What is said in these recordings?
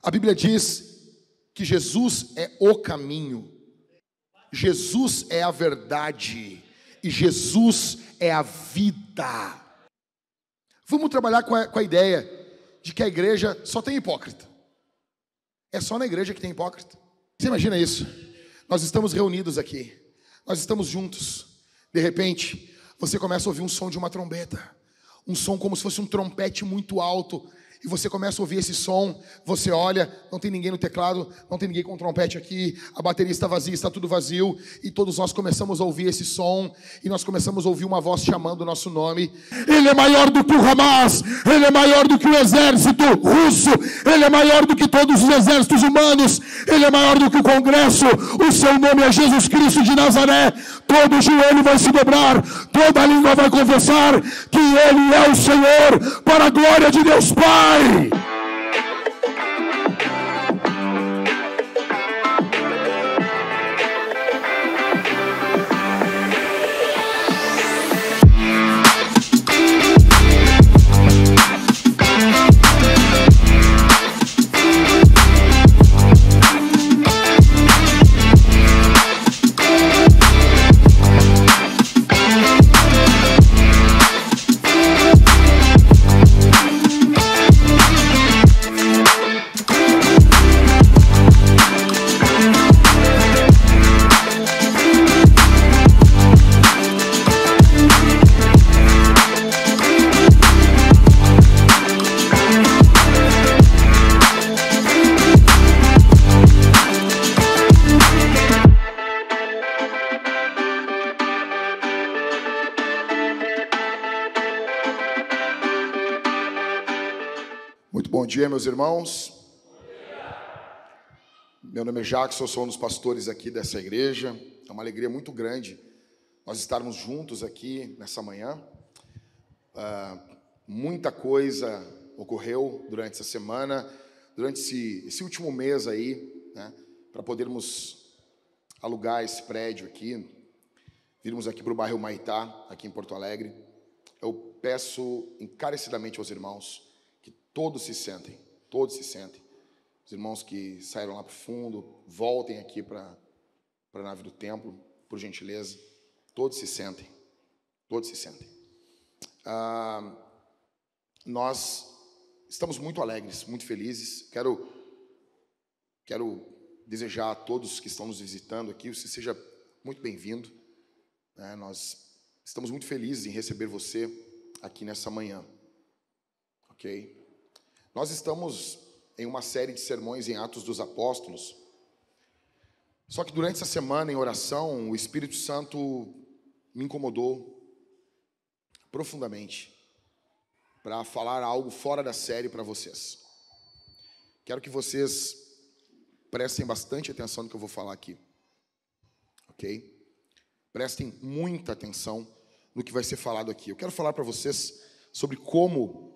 A Bíblia diz que Jesus é o caminho, Jesus é a verdade e Jesus é a vida. Vamos trabalhar com a ideia de que a igreja só tem hipócrita. É só na igreja que tem hipócrita. Você imagina isso? Nós estamos reunidos aqui, nós estamos juntos. De repente, você começa a ouvir um som de uma trombeta, um som como se fosse um trompete muito alto. E você começa a ouvir esse som, você olha, não tem ninguém no teclado, não tem ninguém com trompete aqui, a bateria está vazia, está tudo vazio, e todos nós começamos a ouvir esse som, e nós começamos a ouvir uma voz chamando o nosso nome. Ele é maior do que o Hamas, ele é maior do que o exército russo, ele é maior do que todos os exércitos humanos, ele é maior do que o Congresso, o seu nome é Jesus Cristo de Nazaré. Todo joelho vai se dobrar, toda língua vai confessar que Ele é o Senhor, para a glória de Deus Pai. Bom dia, meus irmãos. Meu nome é Jackson, eu sou um dos pastores aqui dessa igreja. É uma alegria muito grande nós estarmos juntos aqui nessa manhã. Muita coisa ocorreu durante essa semana, durante esse último mês aí, né, para podermos alugar esse prédio aqui, virmos aqui para o bairro Humaitá, aqui em Porto Alegre. Eu peço encarecidamente aos irmãos que todos se sentem. Os irmãos que saíram lá para o fundo, voltem aqui para a nave do templo, por gentileza. Todos se sentem. Nós estamos muito alegres, muito felizes. Quero desejar a todos que estão nos visitando aqui, você seja muito bem-vindo. Nós estamos muito felizes em receber você aqui nessa manhã. Ok? Nós estamos em uma série de sermões em Atos dos Apóstolos. Só que durante essa semana, em oração, o Espírito Santo me incomodou profundamente para falar algo fora da série para vocês. Quero que vocês prestem bastante atenção no que eu vou falar aqui. Ok? Prestem muita atenção no que vai ser falado aqui. Eu quero falar para vocês sobre como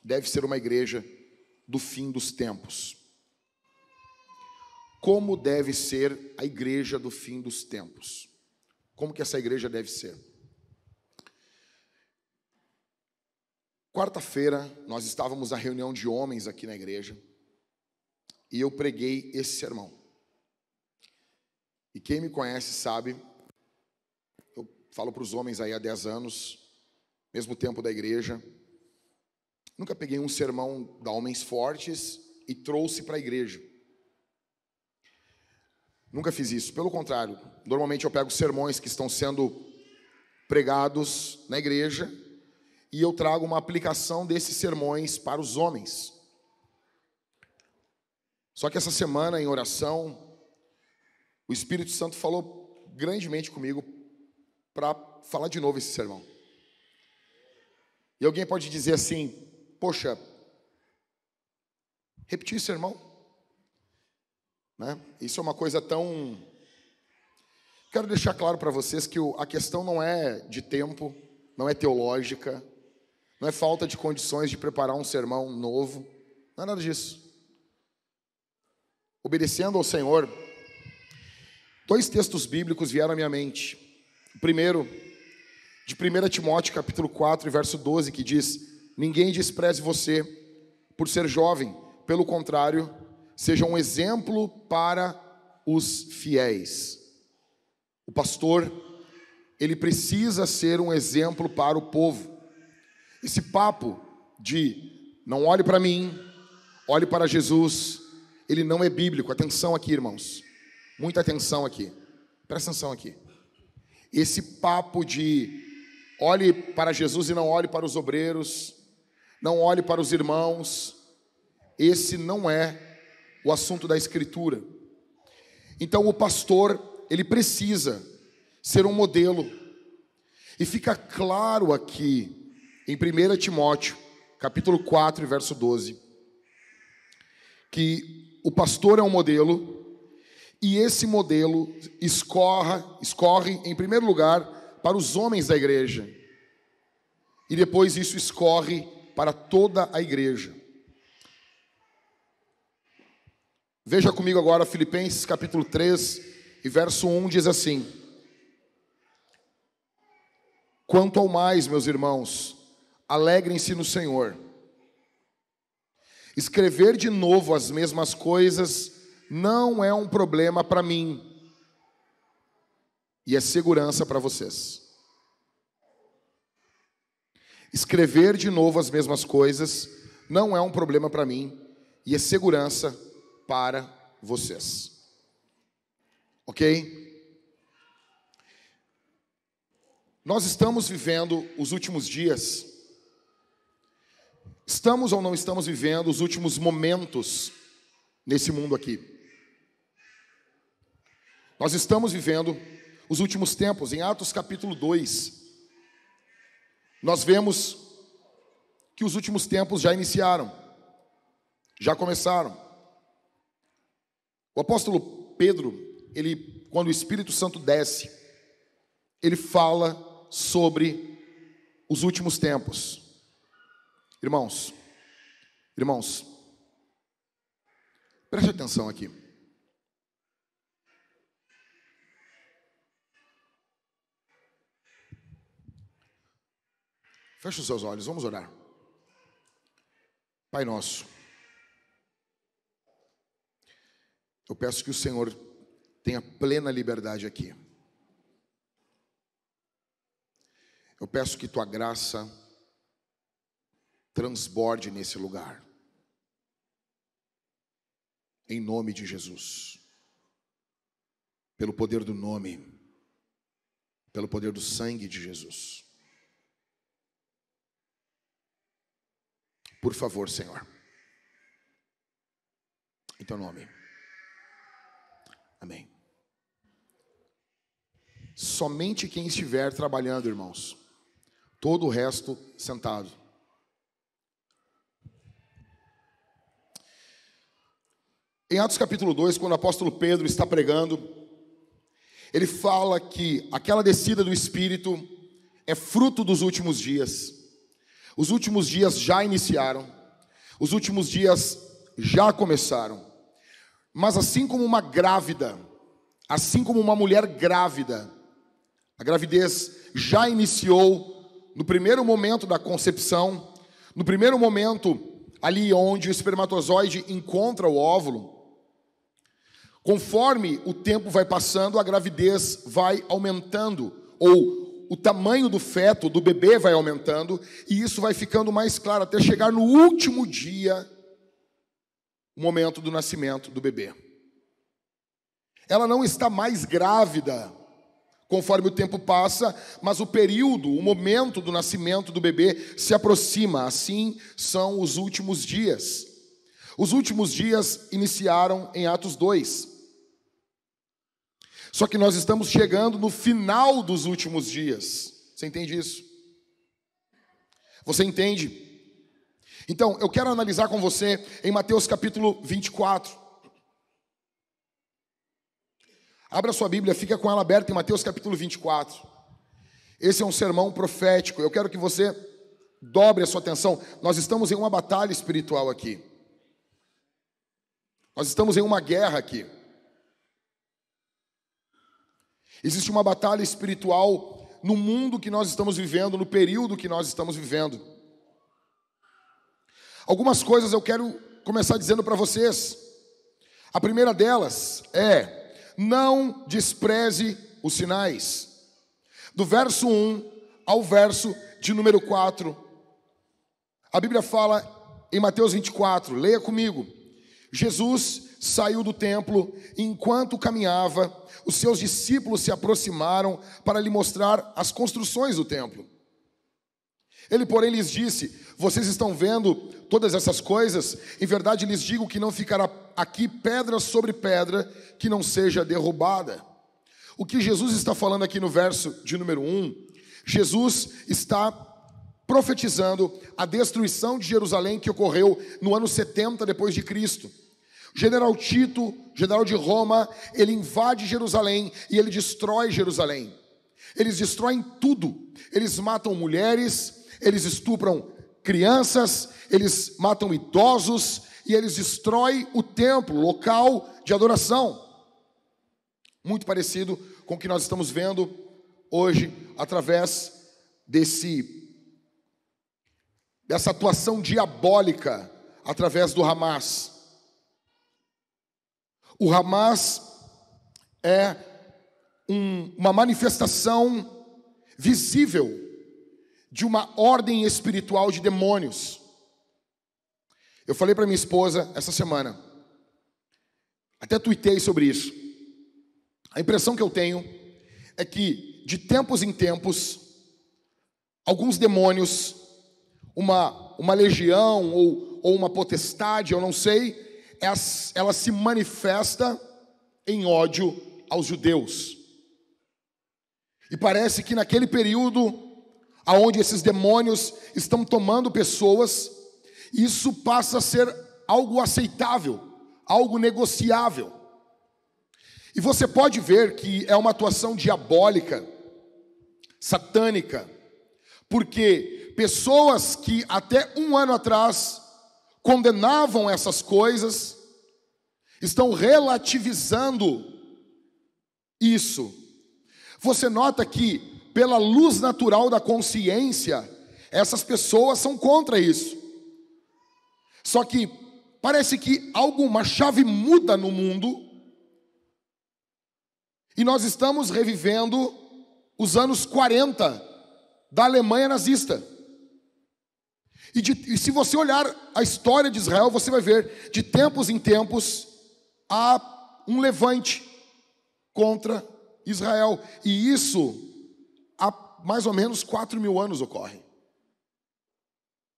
deve ser uma igreja do fim dos tempos. Como deve ser a igreja do fim dos tempos? Como que essa igreja deve ser? Quarta-feira, nós estávamos na reunião de homens aqui na igreja e eu preguei esse sermão. E quem me conhece sabe, eu falo para os homens aí há 10 anos, mesmo tempo da igreja. Nunca peguei um sermão da Homens Fortes e trouxe para a igreja. Nunca fiz isso. Pelo contrário, normalmente eu pego sermões que estão sendo pregados na igreja e eu trago uma aplicação desses sermões para os homens. Só que essa semana, em oração, o Espírito Santo falou grandemente comigo para falar de novo esse sermão. E alguém pode dizer assim: poxa, repetir esse sermão? Né? Isso é uma coisa tão... Quero deixar claro para vocês que a questão não é de tempo, não é teológica, não é falta de condições de preparar um sermão novo, não é nada disso. Obedecendo ao Senhor, 2 textos bíblicos vieram à minha mente. O primeiro, de 1 Timóteo, capítulo 4, verso 12, que diz: ninguém despreze você por ser jovem, pelo contrário, seja um exemplo para os fiéis. O pastor, ele precisa ser um exemplo para o povo. Esse papo de não olhe para mim, olhe para Jesus, ele não é bíblico. Atenção aqui, irmãos. Muita atenção aqui. Presta atenção aqui. Esse papo de olhe para Jesus e não olhe para os obreiros, não olhe para os irmãos, esse não é o assunto da Escritura. Então o pastor, ele precisa ser um modelo. E fica claro aqui, em 1 Timóteo, capítulo 4, verso 12, que o pastor é um modelo, e esse modelo escorre, em primeiro lugar, para os homens da igreja. E depois isso escorre para toda a igreja. Veja comigo agora Filipenses capítulo 3 e verso 1 diz assim: quanto ao mais, meus irmãos, alegrem-se no Senhor. Escrever de novo as mesmas coisas não é um problema para mim, e é segurança para vocês. Escrever de novo as mesmas coisas não é um problema para mim, e é segurança para vocês. Ok? Nós estamos vivendo os últimos dias. Estamos ou não estamos vivendo os últimos momentos nesse mundo aqui? Nós estamos vivendo os últimos tempos. Em Atos capítulo 2, nós vemos que os últimos tempos já iniciaram, já começaram. O apóstolo Pedro, quando o Espírito Santo desce, ele fala sobre os últimos tempos. Irmãos, preste atenção aqui. Feche os seus olhos, vamos orar. Pai nosso, eu peço que o Senhor tenha plena liberdade aqui. Eu peço que tua graça transborde nesse lugar. Em nome de Jesus. Pelo poder do nome, pelo poder do sangue de Jesus. Por favor, Senhor. Em teu nome. Amém. Somente quem estiver trabalhando, irmãos. Todo o resto sentado. Em Atos capítulo 2, quando o apóstolo Pedro está pregando, ele fala que aquela descida do Espírito é fruto dos últimos dias. Os últimos dias já iniciaram, os últimos dias já começaram. Mas assim como uma grávida, assim como uma mulher grávida, a gravidez já iniciou no primeiro momento da concepção, no primeiro momento ali onde o espermatozoide encontra o óvulo. Conforme o tempo vai passando, a gravidez vai aumentando, ou o tamanho do feto, do bebê vai aumentando, e isso vai ficando mais claro, até chegar no último dia, o momento do nascimento do bebê. Ela não está mais grávida, conforme o tempo passa, mas o período, o momento do nascimento do bebê se aproxima. Assim são os últimos dias. Os últimos dias iniciaram em Atos 2. Só que nós estamos chegando no final dos últimos dias. Você entende isso? Você entende? Então, eu quero analisar com você em Mateus capítulo 24. Abra sua Bíblia, fica com ela aberta em Mateus capítulo 24. Esse é um sermão profético. Eu quero que você dobre a sua atenção. Nós estamos em uma batalha espiritual aqui. Nós estamos em uma guerra aqui. Existe uma batalha espiritual no mundo que nós estamos vivendo, no período que nós estamos vivendo. Algumas coisas eu quero começar dizendo para vocês. A primeira delas é: não despreze os sinais. Do verso 1 ao verso de número 4, a Bíblia fala em Mateus 24, leia comigo. Jesus saiu do templo e enquanto caminhava, os seus discípulos se aproximaram para lhe mostrar as construções do templo. Ele, porém, lhes disse: vocês estão vendo todas essas coisas? Em verdade lhes digo que não ficará aqui pedra sobre pedra que não seja derrubada. O que Jesus está falando aqui no verso de número 1, Jesus está profetizando a destruição de Jerusalém que ocorreu no ano 70 depois de Cristo. O general Tito, general de Roma, ele invade Jerusalém e ele destrói Jerusalém. Eles destroem tudo. Eles matam mulheres, eles estupram crianças, eles matam idosos e eles destroem o templo, local de adoração. Muito parecido com o que nós estamos vendo hoje através dessa atuação diabólica através do Hamas. O Hamas é uma manifestação visível de uma ordem espiritual de demônios. Eu falei para minha esposa essa semana, até tuitei sobre isso. A impressão que eu tenho é que, de tempos em tempos, alguns demônios, uma legião ou uma potestade, eu não sei, ela se manifesta em ódio aos judeus. E parece que naquele período aonde esses demônios estão tomando pessoas, isso passa a ser algo aceitável, algo negociável. E você pode ver que é uma atuação diabólica, satânica, porque pessoas que até um ano atrás condenavam essas coisas, estão relativizando isso. Você nota que, pela luz natural da consciência, essas pessoas são contra isso. Só que parece que uma chave muda no mundo, e nós estamos revivendo os anos 40 da Alemanha nazista. E se você olhar a história de Israel, você vai ver, de tempos em tempos, há um levante contra Israel. E isso, há mais ou menos 4.000 anos ocorre.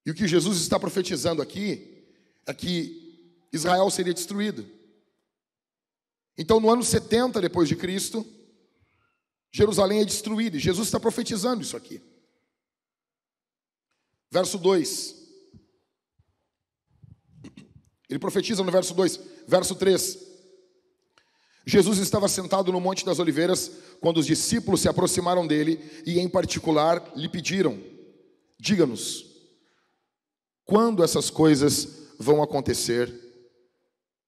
E o que Jesus está profetizando aqui, é que Israel seria destruído. Então, no ano 70 depois de Cristo, Jerusalém é destruída. E Jesus está profetizando isso aqui. Verso 2. Ele profetiza no verso 2. Verso 3. Jesus estava sentado no Monte das Oliveiras quando os discípulos se aproximaram dele e, em particular, lhe pediram: diga-nos, quando essas coisas vão acontecer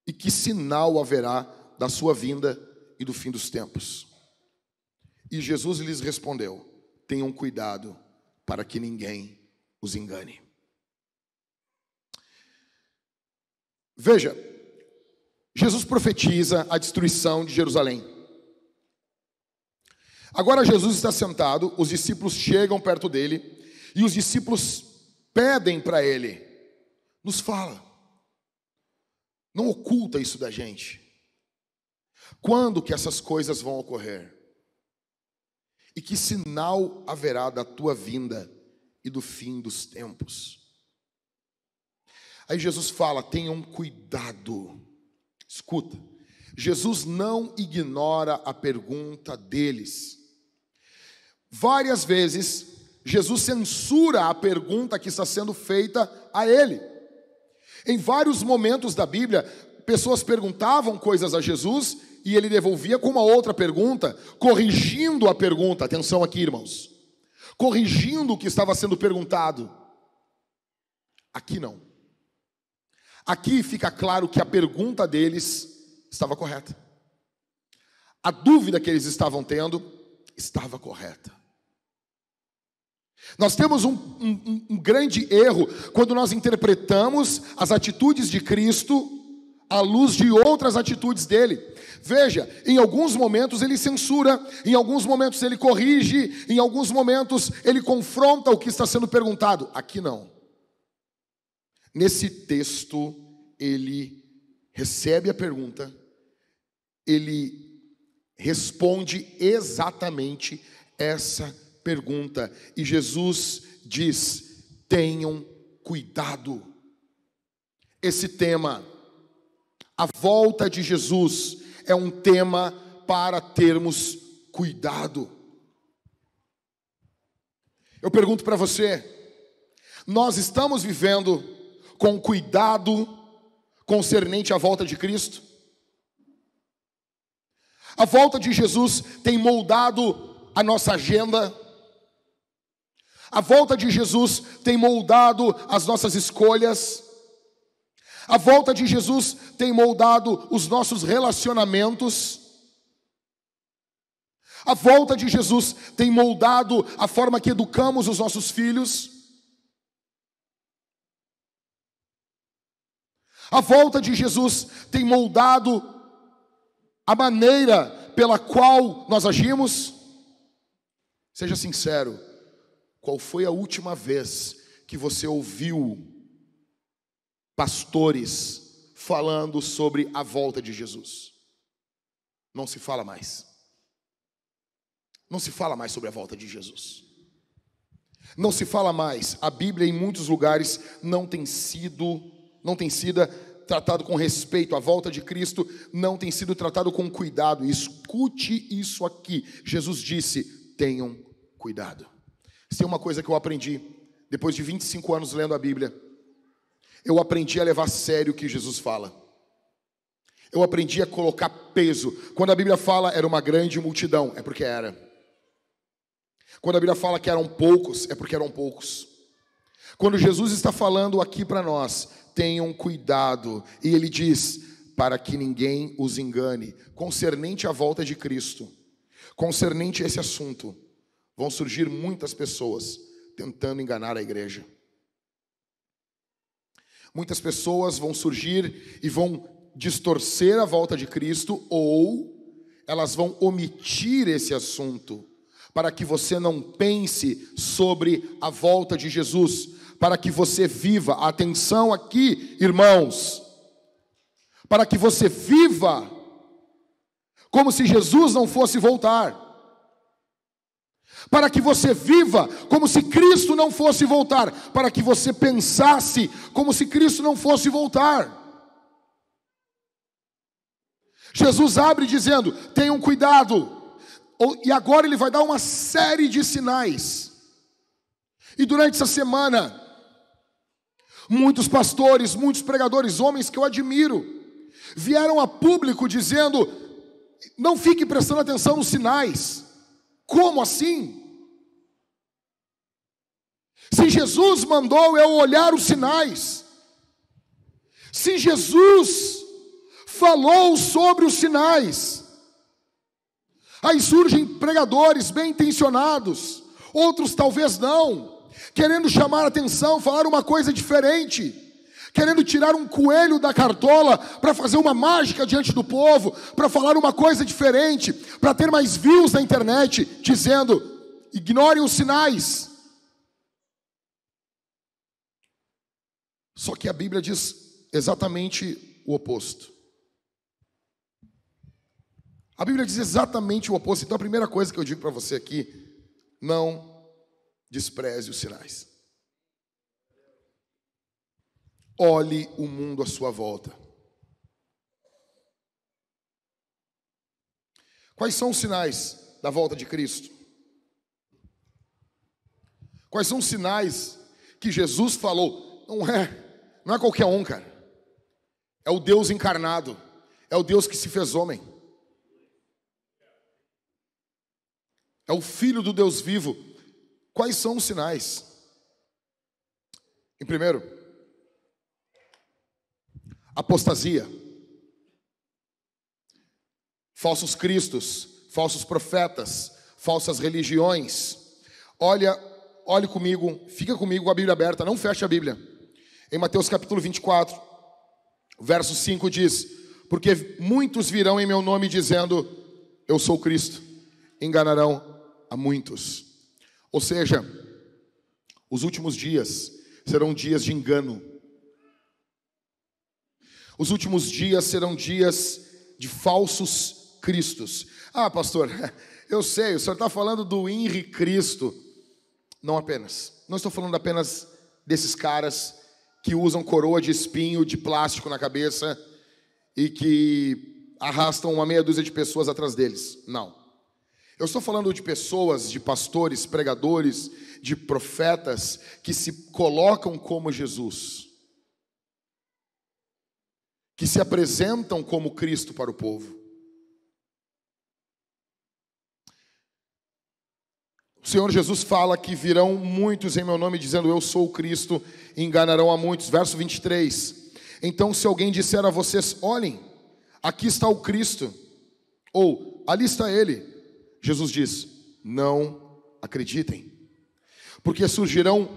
e que sinal haverá da sua vinda e do fim dos tempos? E Jesus lhes respondeu: tenham cuidado para que ninguém os engane. Veja, Jesus profetiza a destruição de Jerusalém. Agora Jesus está sentado, os discípulos chegam perto dele e os discípulos pedem para ele: nos fala, não oculta isso da gente. Quando que essas coisas vão ocorrer? E que sinal haverá da tua vinda e do fim dos tempos? Aí Jesus fala: tenham cuidado. Escuta, Jesus não ignora a pergunta deles. Várias vezes, Jesus censura a pergunta que está sendo feita a ele. Em vários momentos da Bíblia, pessoas perguntavam coisas a Jesus e ele devolvia com uma outra pergunta, corrigindo a pergunta. Atenção aqui, irmãos. Corrigindo o que estava sendo perguntado. Aqui não. Aqui fica claro que a pergunta deles estava correta. A dúvida que eles estavam tendo estava correta. Nós temos um grande erro quando nós interpretamos as atitudes de Cristo à luz de outras atitudes dele. Veja, em alguns momentos ele censura, em alguns momentos ele corrige, em alguns momentos ele confronta o que está sendo perguntado. Aqui não. Nesse texto, ele recebe a pergunta, ele responde exatamente essa pergunta. E Jesus diz: tenham cuidado. Esse tema, a volta de Jesus, é um tema para termos cuidado. Eu pergunto para você, nós estamos vivendo com cuidado concernente à volta de Cristo? A volta de Jesus tem moldado a nossa agenda? A volta de Jesus tem moldado as nossas escolhas? A volta de Jesus tem moldado os nossos relacionamentos? A volta de Jesus tem moldado a forma que educamos os nossos filhos? A volta de Jesus tem moldado a maneira pela qual nós agimos? Seja sincero, qual foi a última vez que você ouviu pastores falando sobre a volta de Jesus? Não se fala mais. Não se fala mais sobre a volta de Jesus. Não se fala mais. A Bíblia em muitos lugares não tem sido tratado com respeito. A volta de Cristo não tem sido tratado com cuidado. Escute isso aqui. Jesus disse: tenham cuidado. Se tem uma coisa que eu aprendi depois de 25 anos lendo a Bíblia, eu aprendi a levar a sério o que Jesus fala. Eu aprendi a colocar peso. Quando a Bíblia fala era uma grande multidão, é porque era. Quando a Bíblia fala que eram poucos, é porque eram poucos. Quando Jesus está falando aqui para nós, tenham cuidado, e ele diz: para que ninguém os engane, concernente à volta de Cristo, concernente a esse assunto, vão surgir muitas pessoas tentando enganar a igreja. Muitas pessoas vão surgir e vão distorcer a volta de Cristo, ou elas vão omitir esse assunto, para que você não pense sobre a volta de Jesus, para que você viva, atenção aqui, irmãos, para que você viva como se Jesus não fosse voltar, para que você viva como se Cristo não fosse voltar, para que você pensasse como se Cristo não fosse voltar. Jesus abre dizendo: tenham cuidado. E agora ele vai dar uma série de sinais. E durante essa semana, muitos pastores, muitos pregadores, homens que eu admiro, vieram a público dizendo: não fique prestando atenção nos sinais. Como assim? Se Jesus mandou eu olhar os sinais, se Jesus falou sobre os sinais, aí surgem pregadores bem intencionados, outros talvez não, querendo chamar a atenção, falar uma coisa diferente, querendo tirar um coelho da cartola para fazer uma mágica diante do povo, para falar uma coisa diferente, para ter mais views na internet, dizendo: ignorem os sinais. Só que a Bíblia diz exatamente o oposto. A Bíblia diz exatamente o oposto. Então a primeira coisa que eu digo para você aqui: não despreze os sinais. Olhe o mundo à sua volta. Quais são os sinais da volta de Cristo? Quais são os sinais que Jesus falou? Não é qualquer um, cara. É o Deus encarnado. É o Deus que se fez homem. É o Filho do Deus vivo. Quais são os sinais? Em primeiro, apostasia. Falsos cristos, falsos profetas, falsas religiões. Olhe comigo, fica comigo com a Bíblia aberta, não feche a Bíblia. Em Mateus capítulo 24, O verso 5 diz: porque muitos virão em meu nome dizendo, eu sou Cristo, enganarão a muitos. Ou seja, os últimos dias serão dias de engano. Os últimos dias serão dias de falsos cristos. Ah, pastor, eu sei, o senhor está falando do Henri Cristo. Não apenas. Não estou falando apenas desses caras que usam coroa de espinho de plástico na cabeça e que arrastam uma meia dúzia de pessoas atrás deles. Não. Eu estou falando de pessoas, de pastores, pregadores, de profetas que se colocam como Jesus, que se apresentam como Cristo para o povo. O Senhor Jesus fala que virão muitos em meu nome dizendo, eu sou o Cristo, e enganarão a muitos. Verso 23. Então se alguém disser a vocês, olhem, aqui está o Cristo, ou ali está ele, Jesus diz, não acreditem, porque surgirão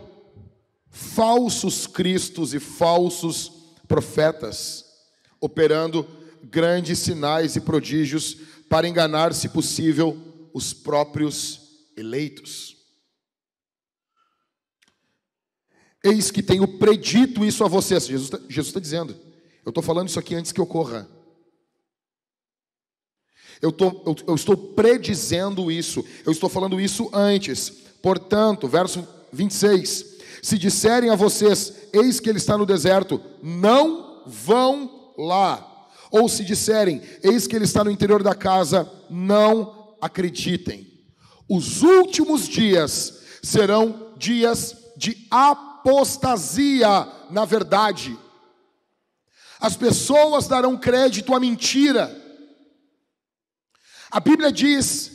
falsos cristos e falsos profetas, operando grandes sinais e prodígios para enganar, se possível, os próprios eleitos. Eis que tenho predito isso a vocês. Jesus está dizendo, eu estou falando isso aqui antes que ocorra. Eu estou predizendo isso. Eu estou falando isso antes. Portanto, verso 26. Se disserem a vocês, eis que ele está no deserto, não vão lá. Ou se disserem, eis que ele está no interior da casa, não acreditem. Os últimos dias serão dias de apostasia na verdade. As pessoas darão crédito à mentira. A Bíblia diz,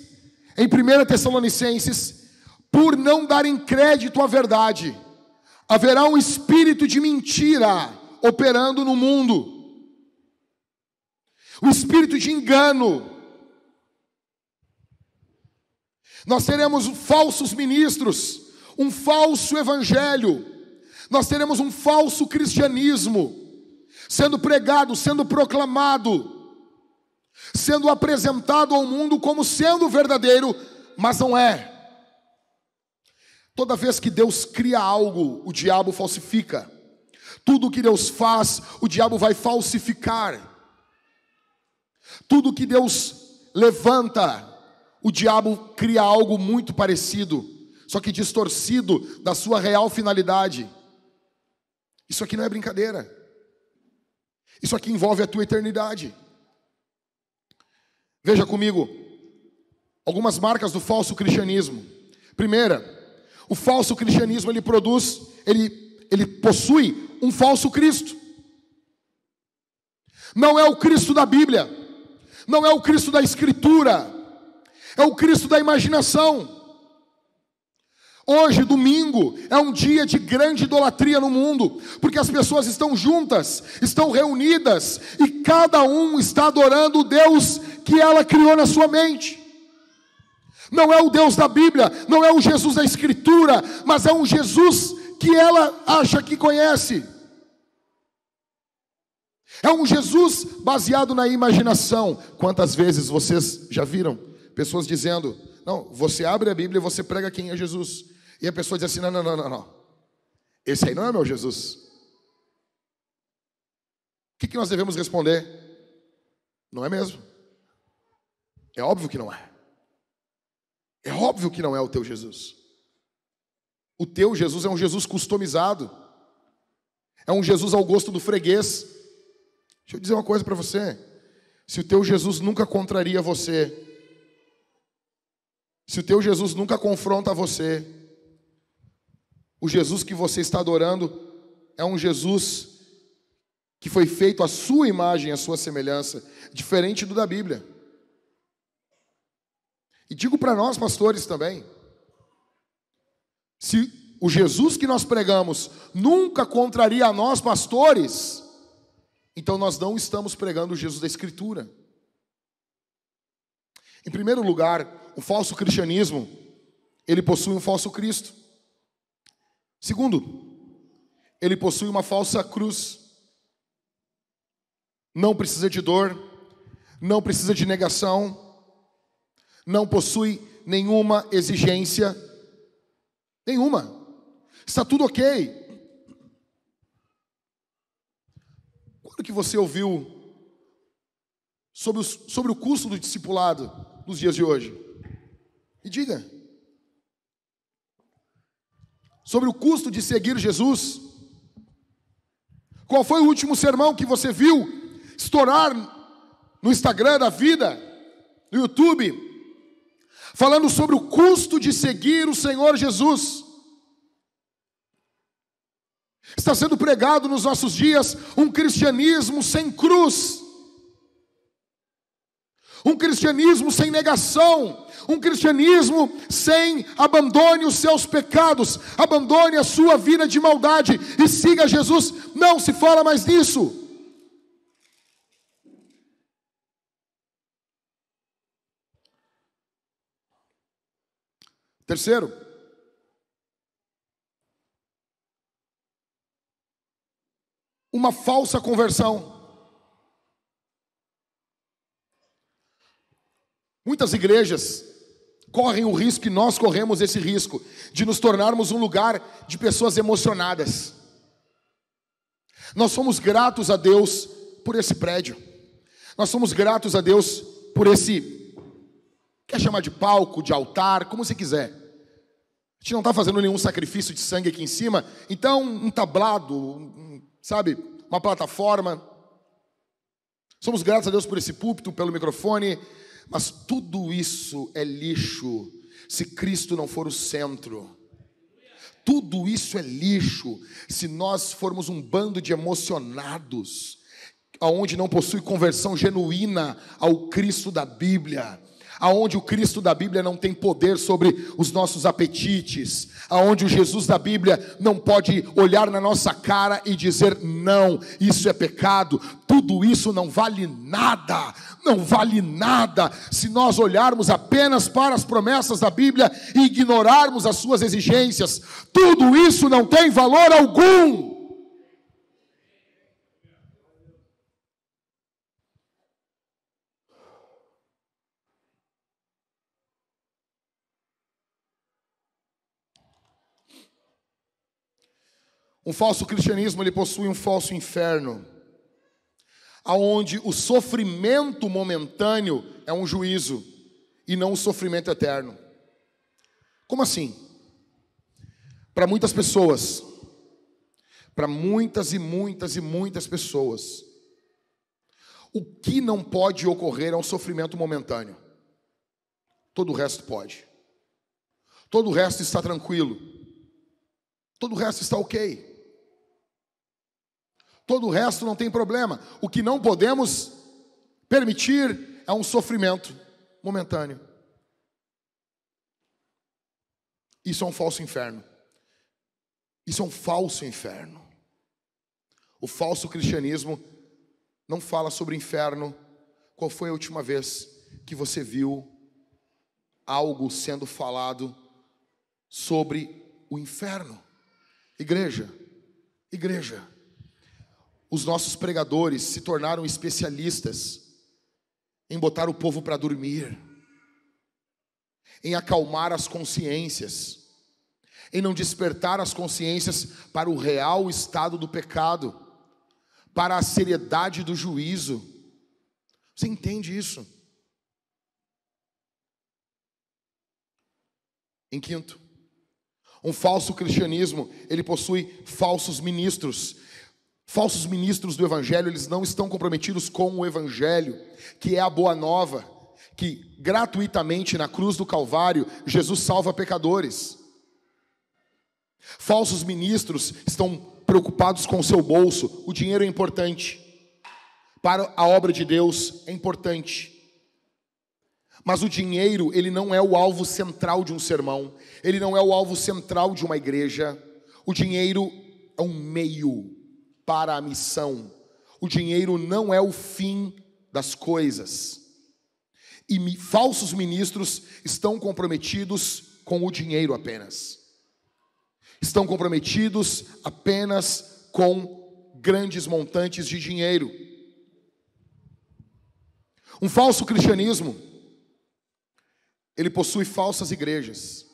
em 1 Tessalonicenses, por não darem crédito à verdade, haverá um espírito de mentira operando no mundo. O espírito de engano. Nós teremos falsos ministros, um falso evangelho, nós teremos um falso cristianismo, sendo pregado, sendo proclamado, sendo apresentado ao mundo como sendo verdadeiro, mas não é. Toda vez que Deus cria algo, o diabo falsifica. Tudo que Deus faz, o diabo vai falsificar. Tudo que Deus levanta, o diabo cria algo muito parecido, só que distorcido da sua real finalidade. Isso aqui não é brincadeira. Isso aqui envolve a tua eternidade. Veja comigo algumas marcas do falso cristianismo. Primeira, o falso cristianismo ele possui um falso Cristo. Não é o Cristo da Bíblia, não é o Cristo da Escritura, é o Cristo da imaginação. Hoje, domingo, é um dia de grande idolatria no mundo, porque as pessoas estão juntas, estão reunidas, e cada um está adorando o Deus que ela criou na sua mente. Não é o Deus da Bíblia, não é o Jesus da Escritura, mas é um Jesus que ela acha que conhece. É um Jesus baseado na imaginação. Quantas vezes vocês já viram pessoas dizendo, não, você abre a Bíblia e você prega quem é Jesus. E a pessoa diz assim, não. Esse aí não é meu Jesus. O que nós devemos responder? Não é mesmo. É óbvio que não é. É óbvio que não é o teu Jesus. O teu Jesus é um Jesus customizado. É um Jesus ao gosto do freguês. Deixa eu dizer uma coisa para você. Se o teu Jesus nunca contraria você, se o teu Jesus nunca confronta você, o Jesus que você está adorando é um Jesus que foi feito à sua imagem, à sua semelhança, diferente do da Bíblia. E digo para nós pastores também, se o Jesus que nós pregamos nunca contraria a nós pastores, então nós não estamos pregando o Jesus da Escritura. Em primeiro lugar, o falso cristianismo, ele possui um falso Cristo. Segundo, ele possui uma falsa cruz. não precisa de dor, não precisa de negação, não possui nenhuma exigência, nenhuma. Está tudo ok. Quando que você ouviu sobre o custo do discipulado nos dias de hoje? Me diga. Sobre o custo de seguir Jesus. Qual foi o último sermão que você viu estourar no Instagram da vida, no YouTube, falando sobre o custo de seguir o Senhor Jesus? Está sendo pregado nos nossos dias um cristianismo sem cruz, um cristianismo sem negação, um cristianismo sem abandone os seus pecados, abandone a sua vida de maldade e siga Jesus. Não se fala mais nisso. Terceiro, uma falsa conversão. Muitas igrejas correm o risco, e nós corremos esse risco, de nos tornarmos um lugar de pessoas emocionadas. Nós somos gratos a Deus por esse prédio. Nós somos gratos a Deus por esse, quer chamar de palco, de altar, como você quiser. A gente não está fazendo nenhum sacrifício de sangue aqui em cima, então um tablado, sabe, uma plataforma. Somos gratos a Deus por esse púlpito, pelo microfone, mas tudo isso é lixo se Cristo não for o centro. Tudo isso é lixo se nós formos um bando de emocionados, aonde não possui conversão genuína ao Cristo da Bíblia, aonde o Cristo da Bíblia não tem poder sobre os nossos apetites, aonde o Jesus da Bíblia não pode olhar na nossa cara e dizer não, isso é pecado. Tudo isso não vale nada, não vale nada se nós olharmos apenas para as promessas da Bíblia e ignorarmos as suas exigências. Tudo isso não tem valor algum. Um falso cristianismo, ele possui um falso inferno, aonde o sofrimento momentâneo é um juízo e não o sofrimento eterno. Como assim? Para muitas pessoas, para muitas e muitas e muitas pessoas, o que não pode ocorrer é um sofrimento momentâneo. Todo o resto pode. Todo o resto está tranquilo. Todo o resto está ok. Todo o resto não tem problema. O que não podemos permitir é um sofrimento momentâneo. Isso é um falso inferno. Isso é um falso inferno. O falso cristianismo não fala sobre inferno. Qual foi a última vez que você viu algo sendo falado sobre o inferno? Igreja, os nossos pregadores se tornaram especialistas em botar o povo para dormir, em acalmar as consciências, em não despertar as consciências para o real estado do pecado, para a seriedade do juízo. Você entende isso? Em quinto, um falso cristianismo, ele possui falsos ministros. Falsos ministros do Evangelho, eles não estão comprometidos com o Evangelho, que é a boa nova, que gratuitamente na cruz do Calvário, Jesus salva pecadores. Falsos ministros estão preocupados com o seu bolso. O dinheiro é importante, para a obra de Deus é importante. Mas o dinheiro, ele não é o alvo central de um sermão, ele não é o alvo central de uma igreja. O dinheiro é um meio para a missão. O dinheiro não é o fim das coisas. E falsos ministros estão comprometidos com o dinheiro apenas. Estão comprometidos apenas com grandes montantes de dinheiro. Um falso cristianismo, ele possui falsas igrejas.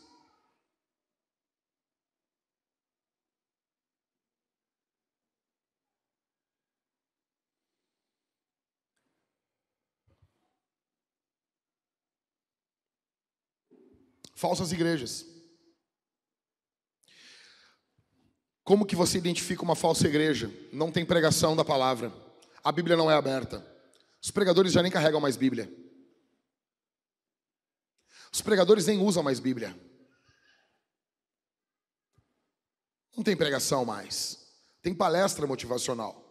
Falsas igrejas. Como que você identifica uma falsa igreja? Não tem pregação da palavra. A Bíblia não é aberta. Os pregadores já nem carregam mais Bíblia. Os pregadores nem usam mais Bíblia. Não tem pregação mais. Tem palestra motivacional.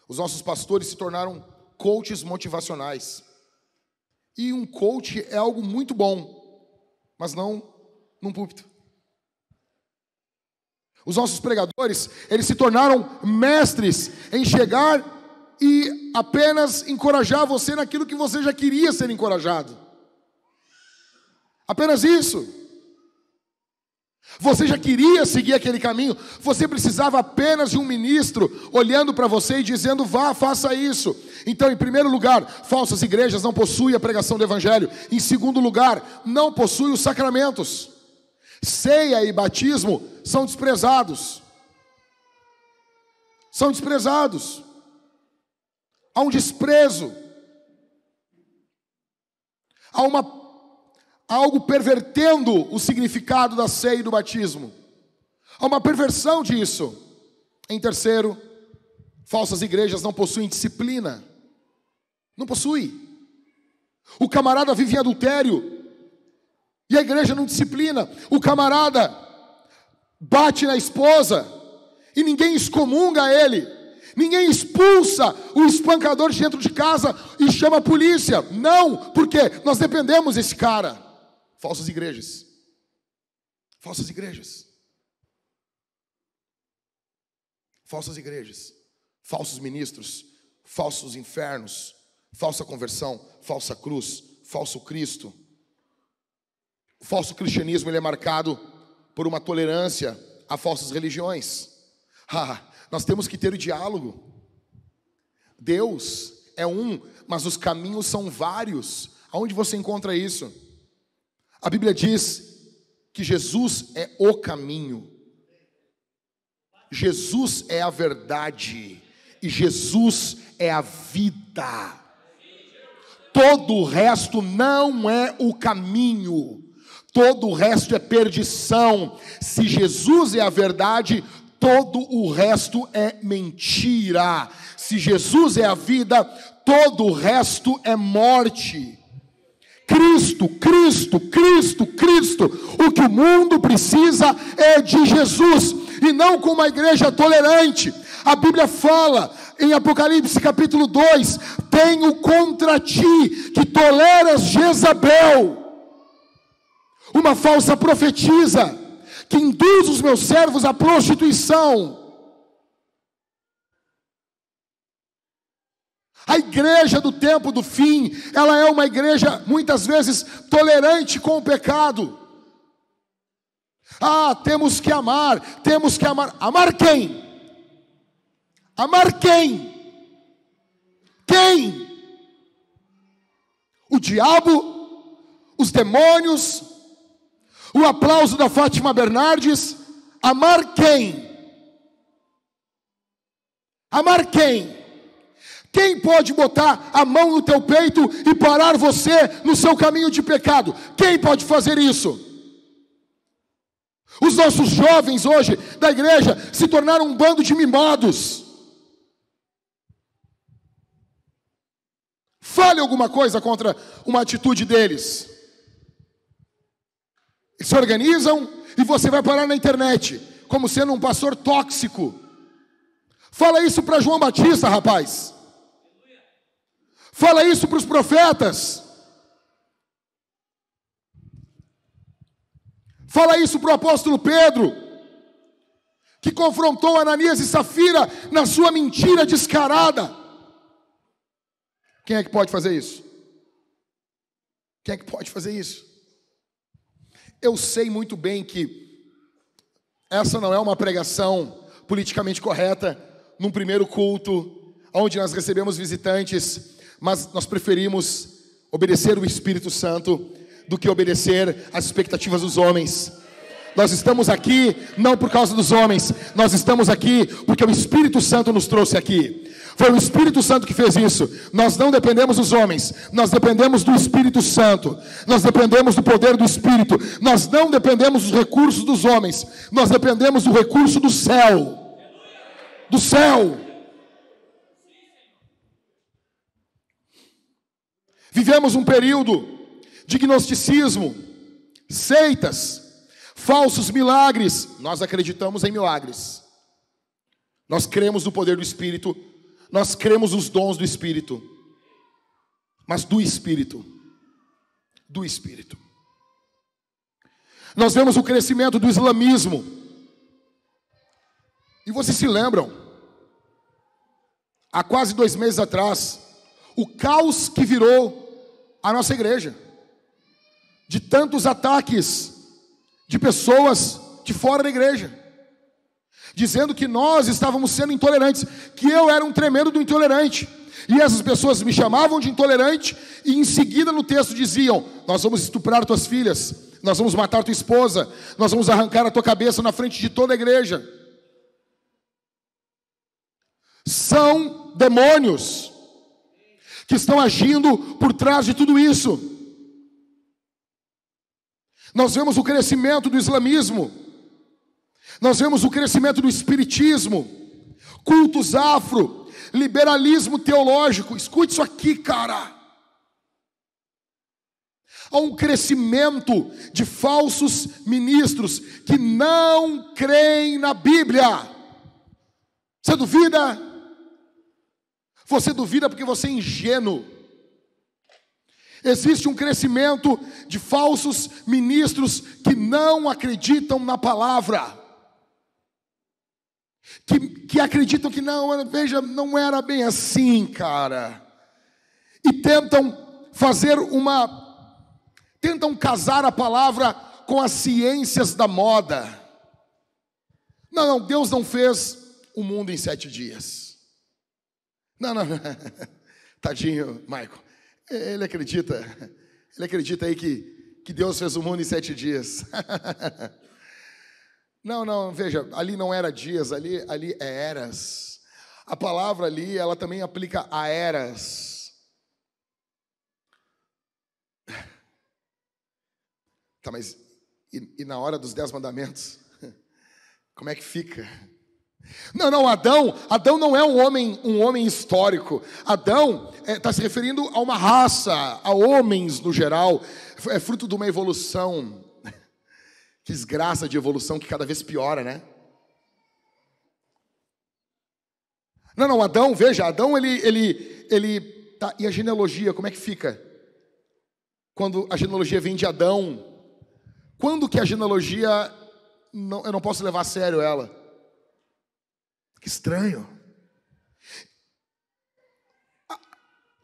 Os nossos pastores se tornaram coaches motivacionais. E um coach é algo muito bom, mas não num púlpito. Os nossos pregadores, eles se tornaram mestres em chegar e apenas encorajar você naquilo que você já queria ser encorajado. Apenas isso. Você já queria seguir aquele caminho, você precisava apenas de um ministro olhando para você e dizendo: vá, faça isso. Então, em primeiro lugar, falsas igrejas não possuem a pregação do evangelho. Em segundo lugar, não possuem os sacramentos. Ceia e batismo são desprezados. São desprezados. Há um desprezo. Há algo pervertendo o significado da ceia e do batismo. Há uma perversão disso. Em terceiro, falsas igrejas não possuem disciplina. Não possui. O camarada vive em adultério e a igreja não disciplina. O camarada bate na esposa e ninguém excomunga ele. Ninguém expulsa o espancador de dentro de casa e chama a polícia. Não, porque nós dependemos desse cara. Falsas igrejas. Falsas igrejas. Falsas igrejas. Falsos ministros. Falsos infernos. Falsa conversão. Falsa cruz. Falso Cristo. O falso cristianismo, ele é marcado por uma tolerância a falsas religiões. Nós temos que ter o diálogo. Deus é um, mas os caminhos são vários. Aonde você encontra isso? A Bíblia diz que Jesus é o caminho. Jesus é a verdade. E Jesus é a vida. Todo o resto não é o caminho. Todo o resto é perdição. Se Jesus é a verdade, todo o resto é mentira. Se Jesus é a vida, todo o resto é morte. Cristo, Cristo, Cristo, Cristo. O que o mundo precisa é de Jesus, e não com uma igreja tolerante. A Bíblia fala em Apocalipse capítulo 2: tenho contra ti que toleras Jezabel, uma falsa profetisa, que induz os meus servos à prostituição. A igreja do tempo do fim, ela é uma igreja muitas vezes tolerante com o pecado. Temos que amar. Amar quem? Amar quem? Quem? O diabo? Os demônios? O aplauso da Fátima Bernardes? Amar quem? Amar quem? Quem pode botar a mão no teu peito e parar você no seu caminho de pecado? Quem pode fazer isso? Os nossos jovens hoje da igreja se tornaram um bando de mimados. Fale alguma coisa contra uma atitude deles. Eles se organizam e você vai parar na internet como sendo um pastor tóxico. Fala isso para João Batista, rapaz. Fala isso para os profetas. Fala isso para o apóstolo Pedro, que confrontou Ananias e Safira na sua mentira descarada. Quem é que pode fazer isso? Quem é que pode fazer isso? Eu sei muito bem que essa não é uma pregação politicamente correta num primeiro culto, onde nós recebemos visitantes. mas nós preferimos obedecer o Espírito Santo do que obedecer às expectativas dos homens. Nós estamos aqui não por causa dos homens, nós estamos aqui porque o Espírito Santo nos trouxe aqui. Foi o Espírito Santo que fez isso. Nós não dependemos dos homens, nós dependemos do Espírito Santo. Nós dependemos do poder do Espírito. Nós não dependemos dos recursos dos homens, nós dependemos do recurso do céu. Do céu. Vivemos um período de gnosticismo, seitas, falsos milagres. Nós acreditamos em milagres. Nós cremos no poder do Espírito. Nós cremos nos dons do Espírito. Mas do Espírito. Do Espírito. Nós vemos o crescimento do islamismo. E vocês se lembram? Há quase 2 meses atrás, o caos que virou a nossa igreja. De tantos ataques de pessoas de fora da igreja, dizendo que nós estávamos sendo intolerantes, que eu era um tremendo do intolerante, e essas pessoas me chamavam de intolerante, e em seguida no texto diziam: nós vamos estuprar tuas filhas, nós vamos matar tua esposa, nós vamos arrancar a tua cabeça na frente de toda a igreja. São demônios que estão agindo por trás de tudo isso. Nós vemos o crescimento do islamismo, nós vemos o crescimento do espiritismo, cultos afro, liberalismo teológico. Escute isso aqui, cara. Há um crescimento de falsos ministros que não creem na Bíblia. Você duvida? Você duvida porque você é ingênuo. Existe um crescimento de falsos ministros que não acreditam na palavra, que acreditam que não, veja, não era bem assim, cara, e tentam casar a palavra com as ciências da moda. Não, Deus não fez o mundo em 7 dias. Não. Tadinho, Michael. Ele acredita aí que Deus fez o mundo em 7 dias. Não, veja, ali não era dias, ali é eras. A palavra ali, ela também aplica a eras. Tá, mas e na hora dos 10 mandamentos? Como é que fica? Não, Adão não é um homem histórico. Adão está se referindo a uma raça, a homens no geral. É fruto de uma evolução. Que desgraça de evolução que cada vez piora, né? Não, Adão, veja, Adão ele tá, e a genealogia, como é que fica? Quando a genealogia vem de Adão, quando que a genealogia, eu não posso levar a sério ela? Que estranho.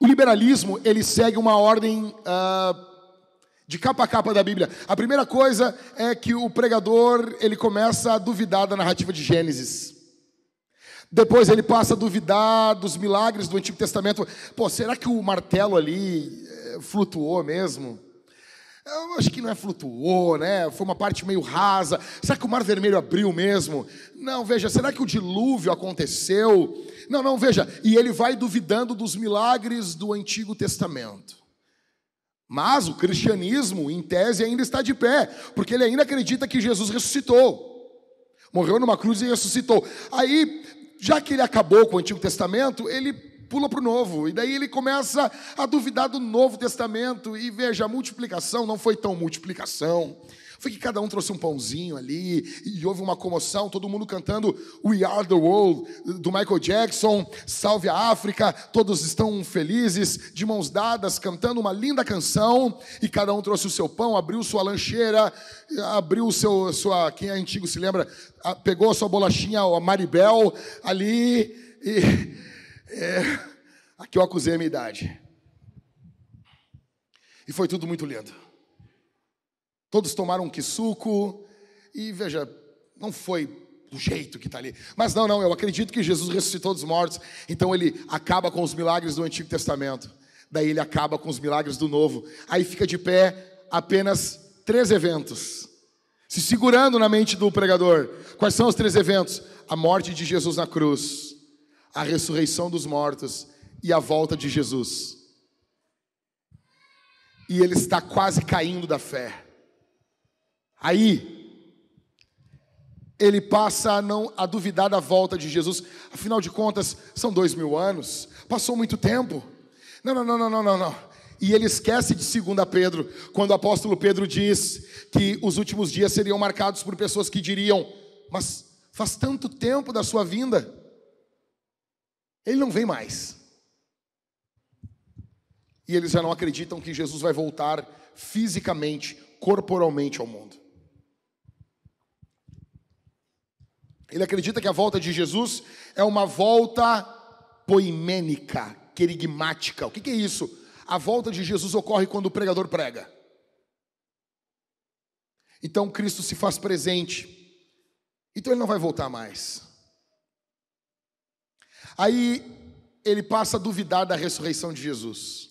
O liberalismo, ele segue uma ordem de capa a capa da Bíblia. A primeira coisa é que o pregador, ele começa a duvidar da narrativa de Gênesis. Depois ele passa a duvidar dos milagres do Antigo Testamento. Pô, será que o martelo ali flutuou mesmo? Eu acho que não flutuou, né? Foi uma parte meio rasa. Será que o Mar Vermelho abriu mesmo? Não, veja, será que o dilúvio aconteceu? Não, veja. E ele vai duvidando dos milagres do Antigo Testamento. Mas o cristianismo, em tese, ainda está de pé, porque ele ainda acredita que Jesus ressuscitou. Morreu numa cruz e ressuscitou. Aí, já que ele acabou com o Antigo Testamento, ele pula para o Novo, e daí ele começa a duvidar do Novo Testamento, e veja, a multiplicação não foi tão multiplicação, foi que cada um trouxe um pãozinho ali, e houve uma comoção, todo mundo cantando We Are The World, do Michael Jackson, Salve a África, todos estão felizes, de mãos dadas, cantando uma linda canção, e cada um trouxe o seu pão, abriu sua lancheira, abriu quem é antigo se lembra, pegou a sua bolachinha, a Maribel, ali, e... aqui eu acusei a minha idade. E foi tudo muito lindo. Todos tomaram um quisuco. E veja, não foi do jeito que está ali. Mas não, eu acredito que Jesus ressuscitou dos mortos. Então ele acaba com os milagres do Antigo Testamento. Daí ele acaba com os milagres do novo. Aí fica de pé apenas 3 eventos, se segurando na mente do pregador. Quais são os 3 eventos? A morte de Jesus na cruz, a ressurreição dos mortos e a volta de Jesus. E ele está quase caindo da fé. Aí ele passa a duvidar da volta de Jesus. Afinal de contas, são 2000 anos. Passou muito tempo. Não. E ele esquece de 2 Pedro, quando o apóstolo Pedro diz que os últimos dias seriam marcados por pessoas que diriam: mas faz tanto tempo da sua vinda, ele não vem mais. E eles já não acreditam que Jesus vai voltar fisicamente, corporalmente ao mundo. Ele acredita que a volta de Jesus é uma volta poimênica, querigmática. O que é isso? A volta de Jesus ocorre quando o pregador prega. Então Cristo se faz presente. Então ele não vai voltar mais. Aí ele passa a duvidar da ressurreição de Jesus.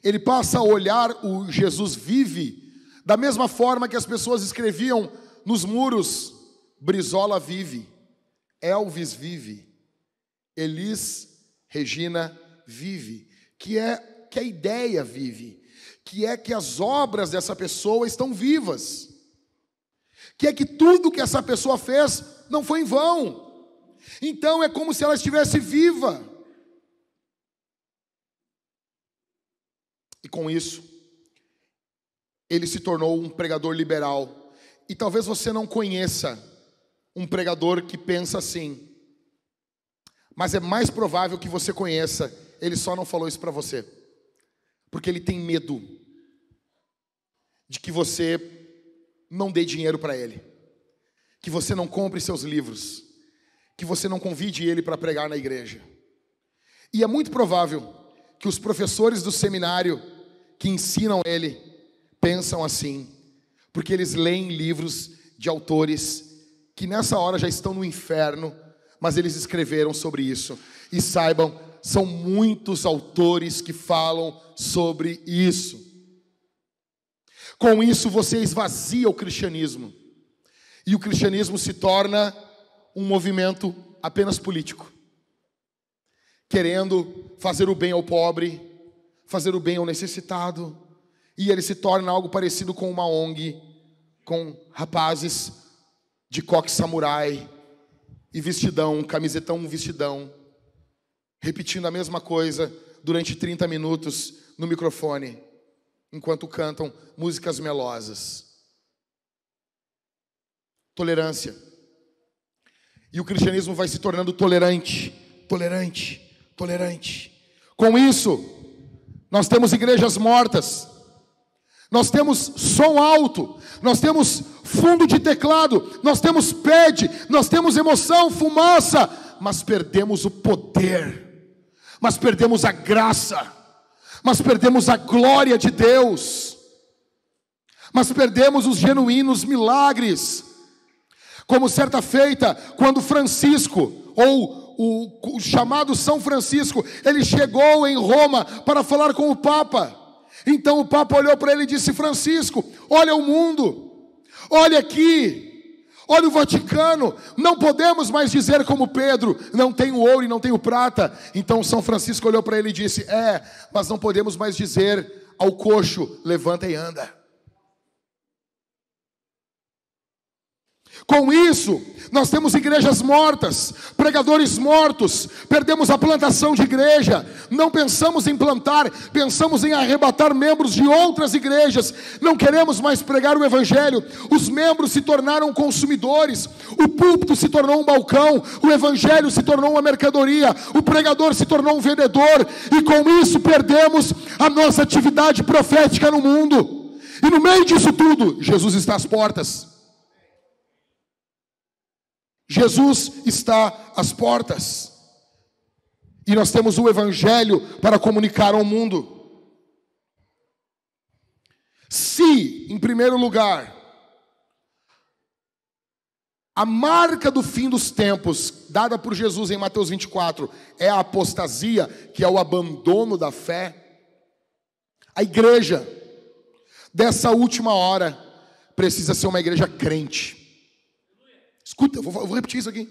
Ele passa a olhar o Jesus vive da mesma forma que as pessoas escreviam nos muros: Brizola vive, Elvis vive, Elis Regina vive, que a ideia vive, que as obras dessa pessoa estão vivas, que tudo que essa pessoa fez não foi em vão. Então é como se ela estivesse viva. E com isso, ele se tornou um pregador liberal. E talvez você não conheça um pregador que pensa assim, mas é mais provável que você conheça. Ele só não falou isso para você, porque ele tem medo de que você não dê dinheiro para ele, que você não compre seus livros, que você não convide ele para pregar na igreja. E é muito provável que os professores do seminário que ensinam ele pensam assim, porque eles leem livros de autores que nessa hora já estão no inferno, mas eles escreveram sobre isso. E saibam, são muitos autores que falam sobre isso. Com isso você esvazia o cristianismo, e o cristianismo se torna um movimento apenas político, querendo fazer o bem ao pobre, fazer o bem ao necessitado, e ele se torna algo parecido com uma ONG, com rapazes de coque samurai e vestidão, camisetão vestidão, repetindo a mesma coisa durante 30 minutos no microfone, enquanto cantam músicas melosas. Tolerância. E o cristianismo vai se tornando tolerante. Com isso, nós temos igrejas mortas, nós temos som alto, nós temos fundo de teclado, nós temos pad, nós temos emoção, fumaça, mas perdemos o poder, mas perdemos a graça, mas perdemos a glória de Deus, mas perdemos os genuínos milagres. Como certa feita, quando Francisco, ou o chamado São Francisco, ele chegou em Roma para falar com o Papa. Então o Papa olhou para ele e disse: Francisco, olha o mundo, olha aqui, olha o Vaticano, não podemos mais dizer como Pedro, não tenho ouro e não tenho prata. Então São Francisco olhou para ele e disse: mas não podemos mais dizer ao coxo, levanta e anda. Com isso, nós temos igrejas mortas, pregadores mortos, perdemos a plantação de igreja, não pensamos em plantar, pensamos em arrebatar membros de outras igrejas, não queremos mais pregar o evangelho, os membros se tornaram consumidores, o púlpito se tornou um balcão, o evangelho se tornou uma mercadoria, o pregador se tornou um vendedor, e com isso perdemos a nossa atividade profética no mundo. E no meio disso tudo, Jesus está às portas. Jesus está às portas, e nós temos o evangelho para comunicar ao mundo. Se, em primeiro lugar, a marca do fim dos tempos, dada por Jesus em Mateus 24, é a apostasia, que é o abandono da fé, A igreja dessa última hora precisa ser uma igreja crente. Escuta, eu vou repetir isso aqui.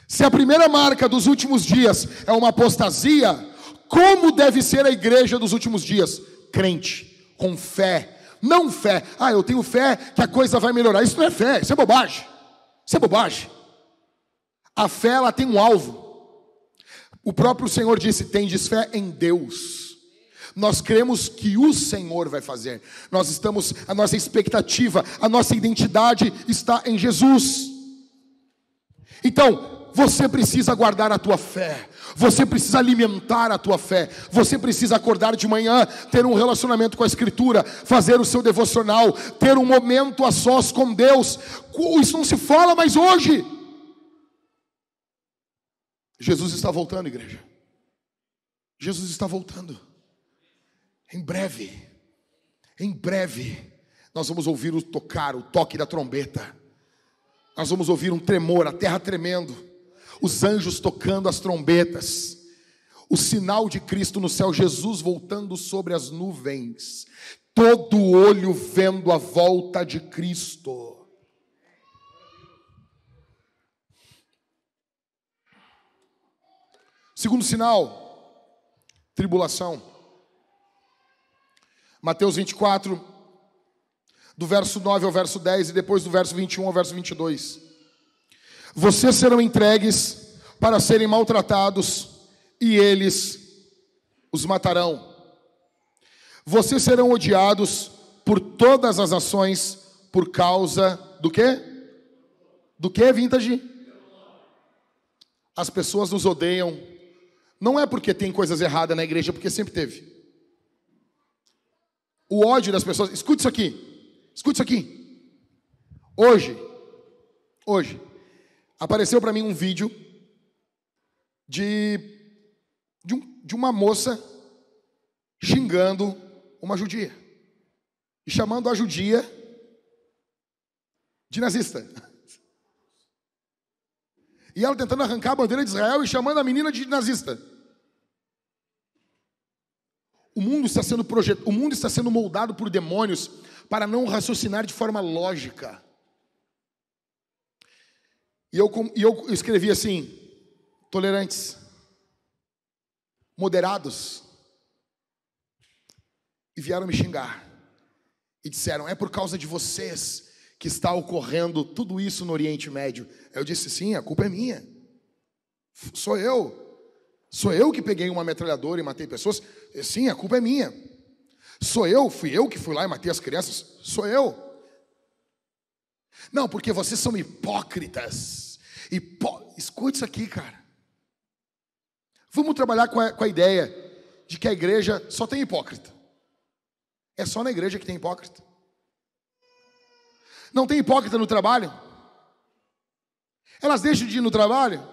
Se a primeira marca dos últimos dias é uma apostasia, como deve ser a igreja dos últimos dias? Crente, com fé. Não fé, eu tenho fé que a coisa vai melhorar. Isso não é fé, isso é bobagem. Isso é bobagem. A fé, ela tem um alvo. O próprio Senhor disse: tendes fé em Deus. Nós cremos que o Senhor vai fazer. A nossa expectativa, a nossa identidade está em Jesus. Então, você precisa guardar a tua fé. Você precisa alimentar a tua fé. Você precisa acordar de manhã, ter um relacionamento com a Escritura, fazer o seu devocional, ter um momento a sós com Deus. Isso não se fala mais hoje. Jesus está voltando, igreja. Jesus está voltando. Em breve, nós vamos ouvir o toque da trombeta. Nós vamos ouvir um tremor, a terra tremendo, os anjos tocando as trombetas, o sinal de Cristo no céu, Jesus voltando sobre as nuvens, todo olho vendo a volta de Cristo. Segundo sinal, tribulação. Mateus 24, do verso 9 ao verso 10 e depois do verso 21 ao verso 22. Vocês serão entregues para serem maltratados e eles os matarão. Vocês serão odiados por todas as nações por causa do quê? Do quê, Vintage? As pessoas nos odeiam. Não é porque tem coisas erradas na igreja, porque sempre teve. O ódio das pessoas, escute isso aqui. Hoje, apareceu para mim um vídeo de uma moça xingando uma judia e chamando a judia de nazista. E ela tentando arrancar a bandeira de Israel e chamando a menina de nazista. O mundo está sendo moldado por demônios para não raciocinar de forma lógica. E eu escrevi assim: tolerantes, moderados, e vieram me xingar. E disseram: é por causa de vocês que está ocorrendo tudo isso no Oriente Médio. Eu disse: sim, a culpa é minha. Sou eu que peguei uma metralhadora e matei pessoas. Sim, a culpa é minha. Fui eu que fui lá e matei as crianças. Sou eu. Não, porque vocês são hipócritas. Escute isso aqui, cara. Vamos trabalhar com a ideia de que a igreja só tem hipócrita. É só na igreja que tem hipócrita. Não tem hipócrita no trabalho? Elas deixam de ir no trabalho?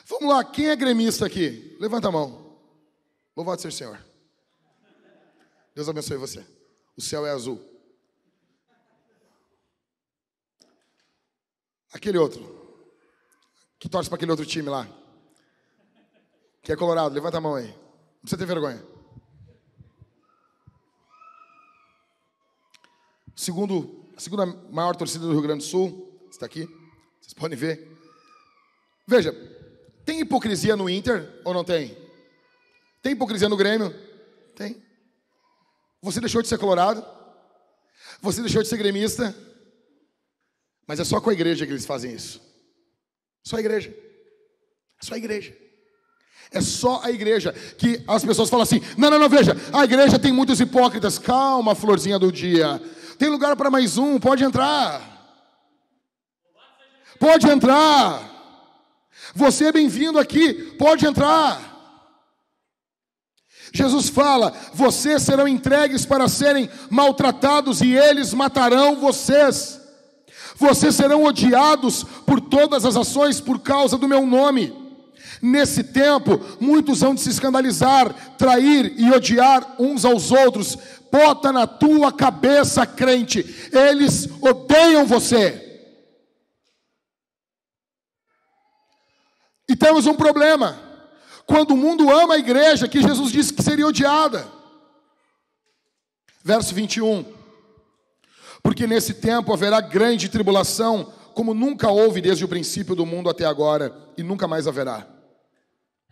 Vamos lá, quem é gremista aqui? Levanta a mão. Louvado seja o Senhor. Deus abençoe você. O céu é azul. Aquele outro, que torce para aquele outro time lá, que é colorado, levanta a mão aí. Não precisa ter vergonha. A segunda maior torcida do Rio Grande do Sul está aqui, vocês podem ver. Veja, tem hipocrisia no Inter ou não tem? Tem hipocrisia no Grêmio? Tem. Você deixou de ser colorado? Você deixou de ser gremista? Mas é só com a igreja que eles fazem isso. Só a igreja. É só a igreja. É só a igreja que as pessoas falam assim: não, veja, a igreja tem muitos hipócritas. Calma, florzinha do dia. Tem lugar para mais um, pode entrar. Pode entrar. Você é bem-vindo aqui, pode entrar. Jesus fala: vocês serão entregues para serem maltratados e eles matarão vocês. Vocês serão odiados por todas as nações por causa do meu nome. Nesse tempo, muitos hão de se escandalizar, trair e odiar uns aos outros. Bota na tua cabeça, crente, eles odeiam você. E temos um problema. Quando o mundo ama a igreja, que Jesus disse que seria odiada. Verso 21. Porque nesse tempo haverá grande tribulação, como nunca houve desde o princípio do mundo até agora, e nunca mais haverá.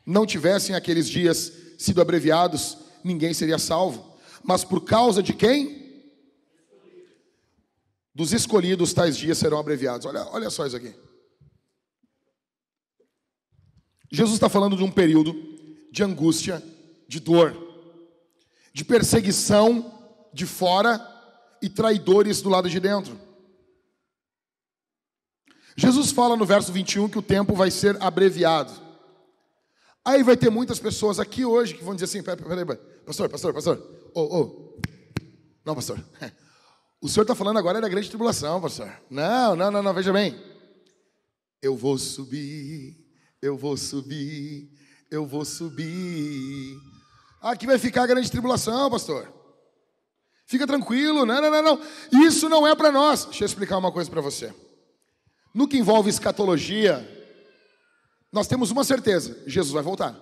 Não tivessem aqueles dias sido abreviados, ninguém seria salvo. Mas por causa de quem? Dos escolhidos, tais dias serão abreviados. Olha só isso aqui. Jesus está falando de um período de angústia, de dor, de perseguição de fora e traidores do lado de dentro. Jesus fala no verso 21 que o tempo vai ser abreviado. Aí vai ter muitas pessoas aqui hoje que vão dizer assim: peraí, pastor. Não, pastor. O senhor está falando agora da grande tribulação, pastor. Não, veja bem. Eu vou subir. Aqui vai ficar a grande tribulação, pastor. Fica tranquilo, não. Isso não é para nós. Deixa eu explicar uma coisa para você. No que envolve escatologia, nós temos uma certeza: Jesus vai voltar.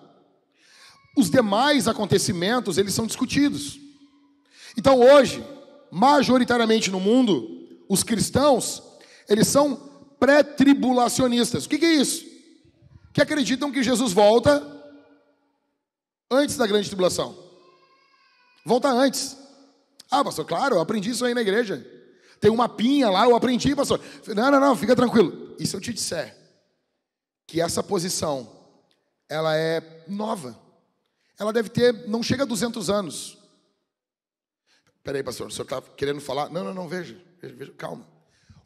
Os demais acontecimentos, eles são discutidos. Então hoje, majoritariamente no mundo, os cristãos, eles são pré-tribulacionistas. O que é isso? Que acreditam que Jesus volta antes da grande tribulação. Volta antes. Ah, pastor, claro, eu aprendi isso aí na igreja. Tem uma pinha lá, eu aprendi, pastor. Não, fica tranquilo. E se eu te disser que essa posição, ela é nova? Ela deve ter, não chega a 200 anos. Peraí, pastor, o senhor está querendo falar? Não, veja, calma.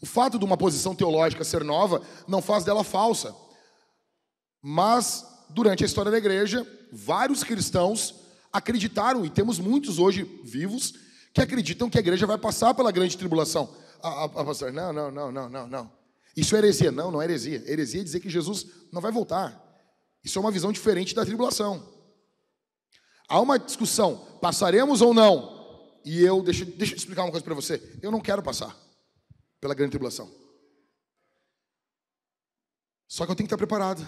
O fato de uma posição teológica ser nova não faz dela falsa. Mas, durante a história da igreja, vários cristãos acreditaram, e temos muitos hoje vivos, que acreditam que a igreja vai passar pela grande tribulação. Pastor, não. Isso é heresia. Não é heresia. Heresia é dizer que Jesus não vai voltar. Isso é uma visão diferente da tribulação. Há uma discussão, passaremos ou não? E deixa eu explicar uma coisa para você. Eu não quero passar pela grande tribulação. Só que eu tenho que estar preparado.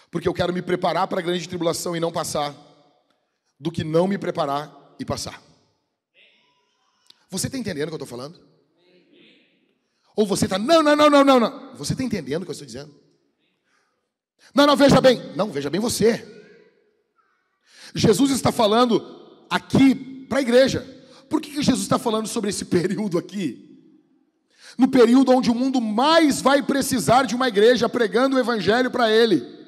Porque eu quero me preparar para a grande tribulação e não passar, do que não me preparar e passar. Você está entendendo o que eu estou falando? Ou você está, não. Você está entendendo o que eu estou dizendo? Não, veja bem. Não, veja bem você. Jesus está falando aqui para a igreja. Por que Jesus está falando sobre esse período aqui? No período onde o mundo mais vai precisar de uma igreja pregando o evangelho para ele.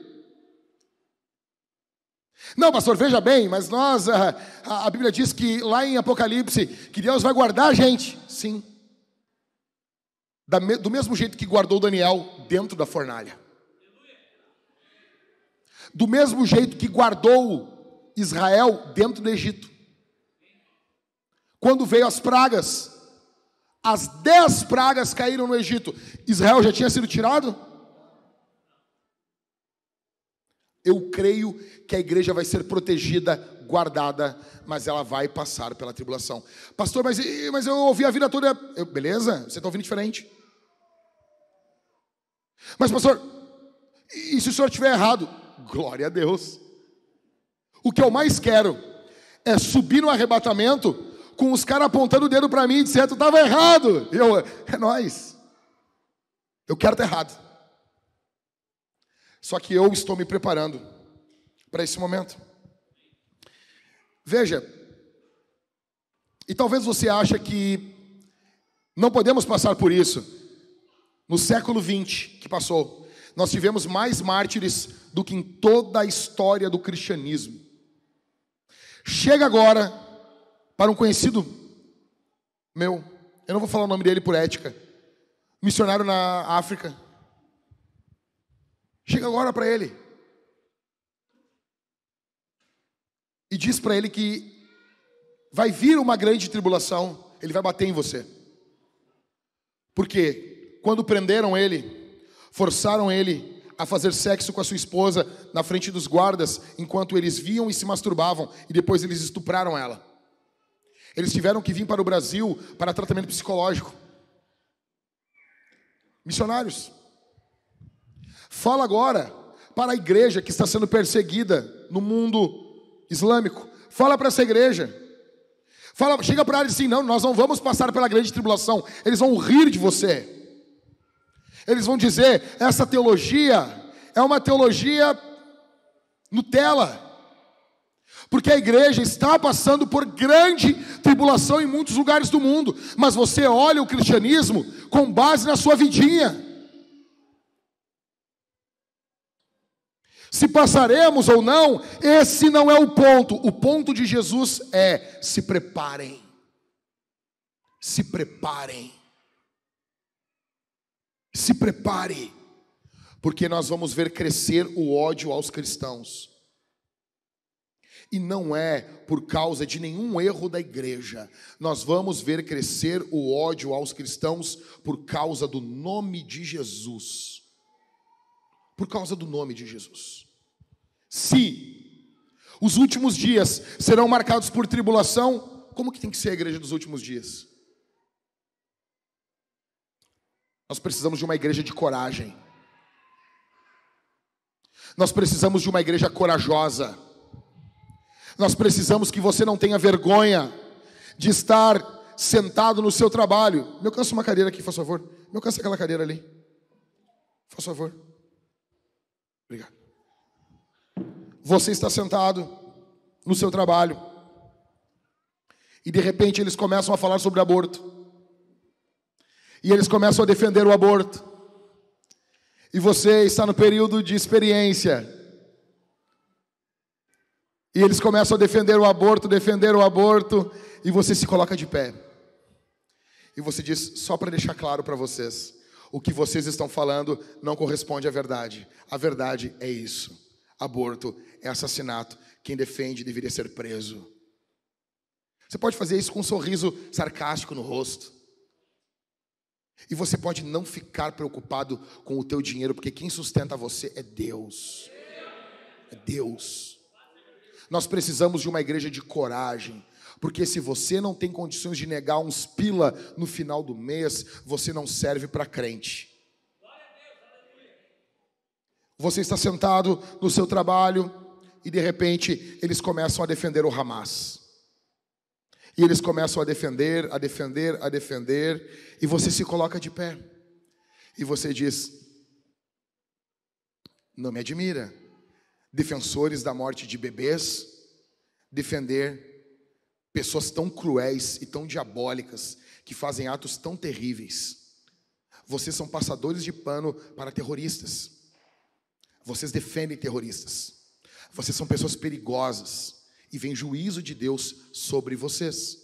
Não, pastor, veja bem, mas a Bíblia diz que lá em Apocalipse, que Deus vai guardar a gente. Sim. Do mesmo jeito que guardou Daniel dentro da fornalha. Do mesmo jeito que guardou Israel dentro do Egito. Quando veio as pragas, as 10 pragas caíram no Egito. Israel já tinha sido tirado? Eu creio que a igreja vai ser protegida, guardada, mas ela vai passar pela tribulação. Pastor, mas eu ouvi a vida toda. Beleza, você está ouvindo diferente. Mas pastor, e se o senhor estiver errado? Glória a Deus. O que eu mais quero é subir no arrebatamento com os caras apontando o dedo para mim e dizendo: tu estava errado. É nóis. Eu quero estar errado. Só que eu estou me preparando para esse momento. Veja, e talvez você ache que não podemos passar por isso. No século XX que passou, nós tivemos mais mártires do que em toda a história do cristianismo. Chega agora para um conhecido meu, eu não vou falar o nome dele por ética, missionário na África. Chega agora para ele e diz para ele que vai vir uma grande tribulação, ele vai bater em você. Porque quando prenderam ele, forçaram ele a fazer sexo com a sua esposa na frente dos guardas, enquanto eles viam e se masturbavam, e depois eles estupraram ela. Eles tiveram que vir para o Brasil para tratamento psicológico. Missionários. Fala agora para a igreja que está sendo perseguida no mundo islâmico. Fala para essa igreja. Chega para eles assim: não, nós não vamos passar pela grande tribulação. Eles vão rir de você. Eles vão dizer: essa teologia é uma teologia Nutella. Porque a igreja está passando por grande tribulação em muitos lugares do mundo. Mas você olha o cristianismo com base na sua vidinha. Se passaremos ou não, esse não é o ponto. O ponto de Jesus é: se preparem. Se preparem. Se prepare. Porque nós vamos ver crescer o ódio aos cristãos. E não é por causa de nenhum erro da igreja. Nós vamos ver crescer o ódio aos cristãos por causa do nome de Jesus. Por causa do nome de Jesus. Se os últimos dias serão marcados por tribulação, como que tem que ser a igreja dos últimos dias? Nós precisamos de uma igreja de coragem. Nós precisamos de uma igreja corajosa. Nós precisamos que você não tenha vergonha de estar sentado no seu trabalho. Me alcança uma cadeira aqui, faz favor. Me alcança aquela cadeira ali. Faz favor. Obrigado. Você está sentado no seu trabalho. E de repente eles começam a falar sobre aborto. E eles começam a defender o aborto. E você está no período de experiência. E eles começam a defender o aborto, e você se coloca de pé. E você diz: só para deixar claro para vocês, o que vocês estão falando não corresponde à verdade. A verdade é isso: aborto é assassinato. Quem defende deveria ser preso. Você pode fazer isso com um sorriso sarcástico no rosto. E você pode não ficar preocupado com o teu dinheiro, porque quem sustenta você é Deus. É Deus. Nós precisamos de uma igreja de coragem, porque se você não tem condições de negar uns pila no final do mês, você não serve para crente. Você está sentado no seu trabalho e de repente eles começam a defender o Hamas. E eles começam a defender, e você se coloca de pé. E você diz: não me admira. Defensores da morte de bebês, defender pessoas tão cruéis e tão diabólicas, que fazem atos tão terríveis. Vocês são passadores de pano para terroristas. Vocês defendem terroristas. Vocês são pessoas perigosas. E vem juízo de Deus sobre vocês.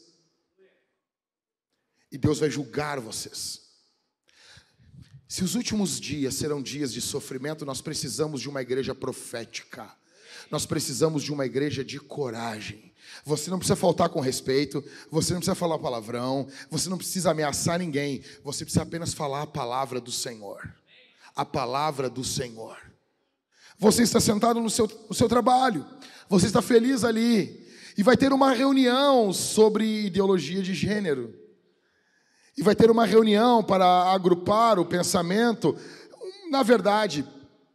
E Deus vai julgar vocês. Se os últimos dias serão dias de sofrimento, nós precisamos de uma igreja profética. Nós precisamos de uma igreja de coragem. Você não precisa faltar com respeito, você não precisa falar palavrão, você não precisa ameaçar ninguém, você precisa apenas falar a palavra do Senhor. A palavra do Senhor. Você está sentado no seu trabalho, você está feliz ali, e vai ter uma reunião sobre ideologia de gênero. E vai ter uma reunião para agrupar o pensamento. Na verdade,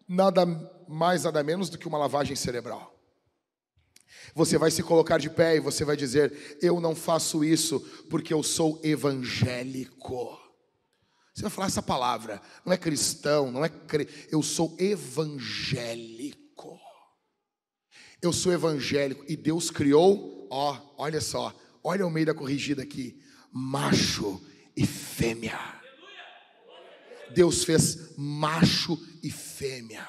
nada mais, nada menos do que uma lavagem cerebral. Você vai se colocar de pé e você vai dizer: eu não faço isso porque eu sou evangélico. Você vai falar essa palavra: não é cristão, eu sou evangélico. Eu sou evangélico. E Deus criou, olha só, olha o meio da corrigida aqui: macho e fêmea. Deus fez macho e fêmea.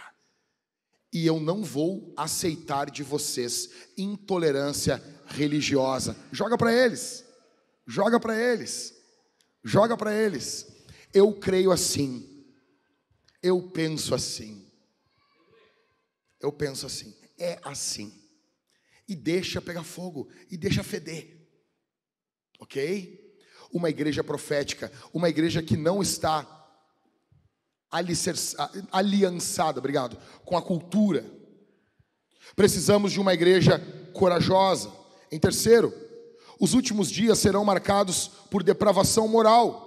E eu não vou aceitar de vocês intolerância religiosa. Joga para eles. Joga para eles. Joga para eles. Eu creio assim. Eu penso assim. Eu penso assim. É assim. E deixa pegar fogo. E deixa feder. Ok? Uma igreja profética, uma igreja que não está aliançada, com a cultura. Precisamos de uma igreja corajosa. Em terceiro, os últimos dias serão marcados por depravação moral.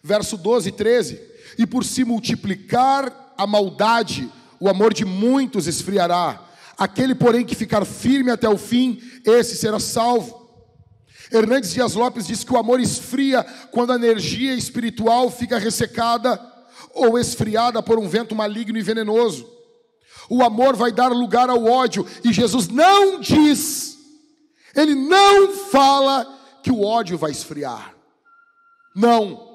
Verso 12 e 13: e por se multiplicar a maldade, o amor de muitos esfriará. Aquele, porém, que ficar firme até o fim, esse será salvo. Hernandes Dias Lopes diz que o amor esfria quando a energia espiritual fica ressecada ou esfriada por um vento maligno e venenoso. O amor vai dar lugar ao ódio, e Jesus não diz, ele não fala que o ódio vai esfriar. Não.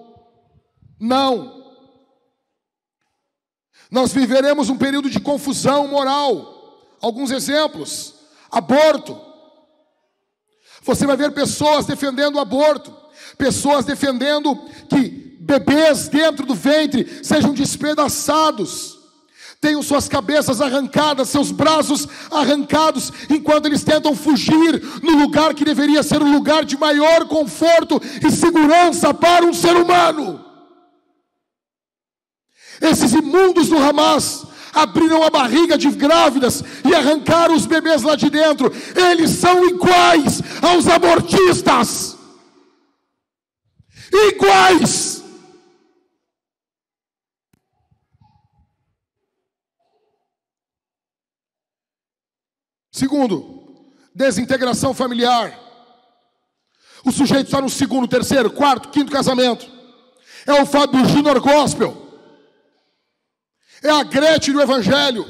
Nós viveremos um período de confusão moral. Alguns exemplos: aborto. Você vai ver pessoas defendendo o aborto, pessoas defendendo que bebês dentro do ventre sejam despedaçados, tenham suas cabeças arrancadas, seus braços arrancados, enquanto eles tentam fugir no lugar que deveria ser um lugar de maior conforto e segurança para um ser humano. Esses imundos do Hamas abriram a barriga de grávidas e arrancaram os bebês lá de dentro. Eles são iguais aos abortistas. Iguais. Segundo, desintegração familiar. O sujeito está no segundo, terceiro, quarto, quinto casamento. É o Fábio Júnior Gospel. É a Gretchen do Evangelho.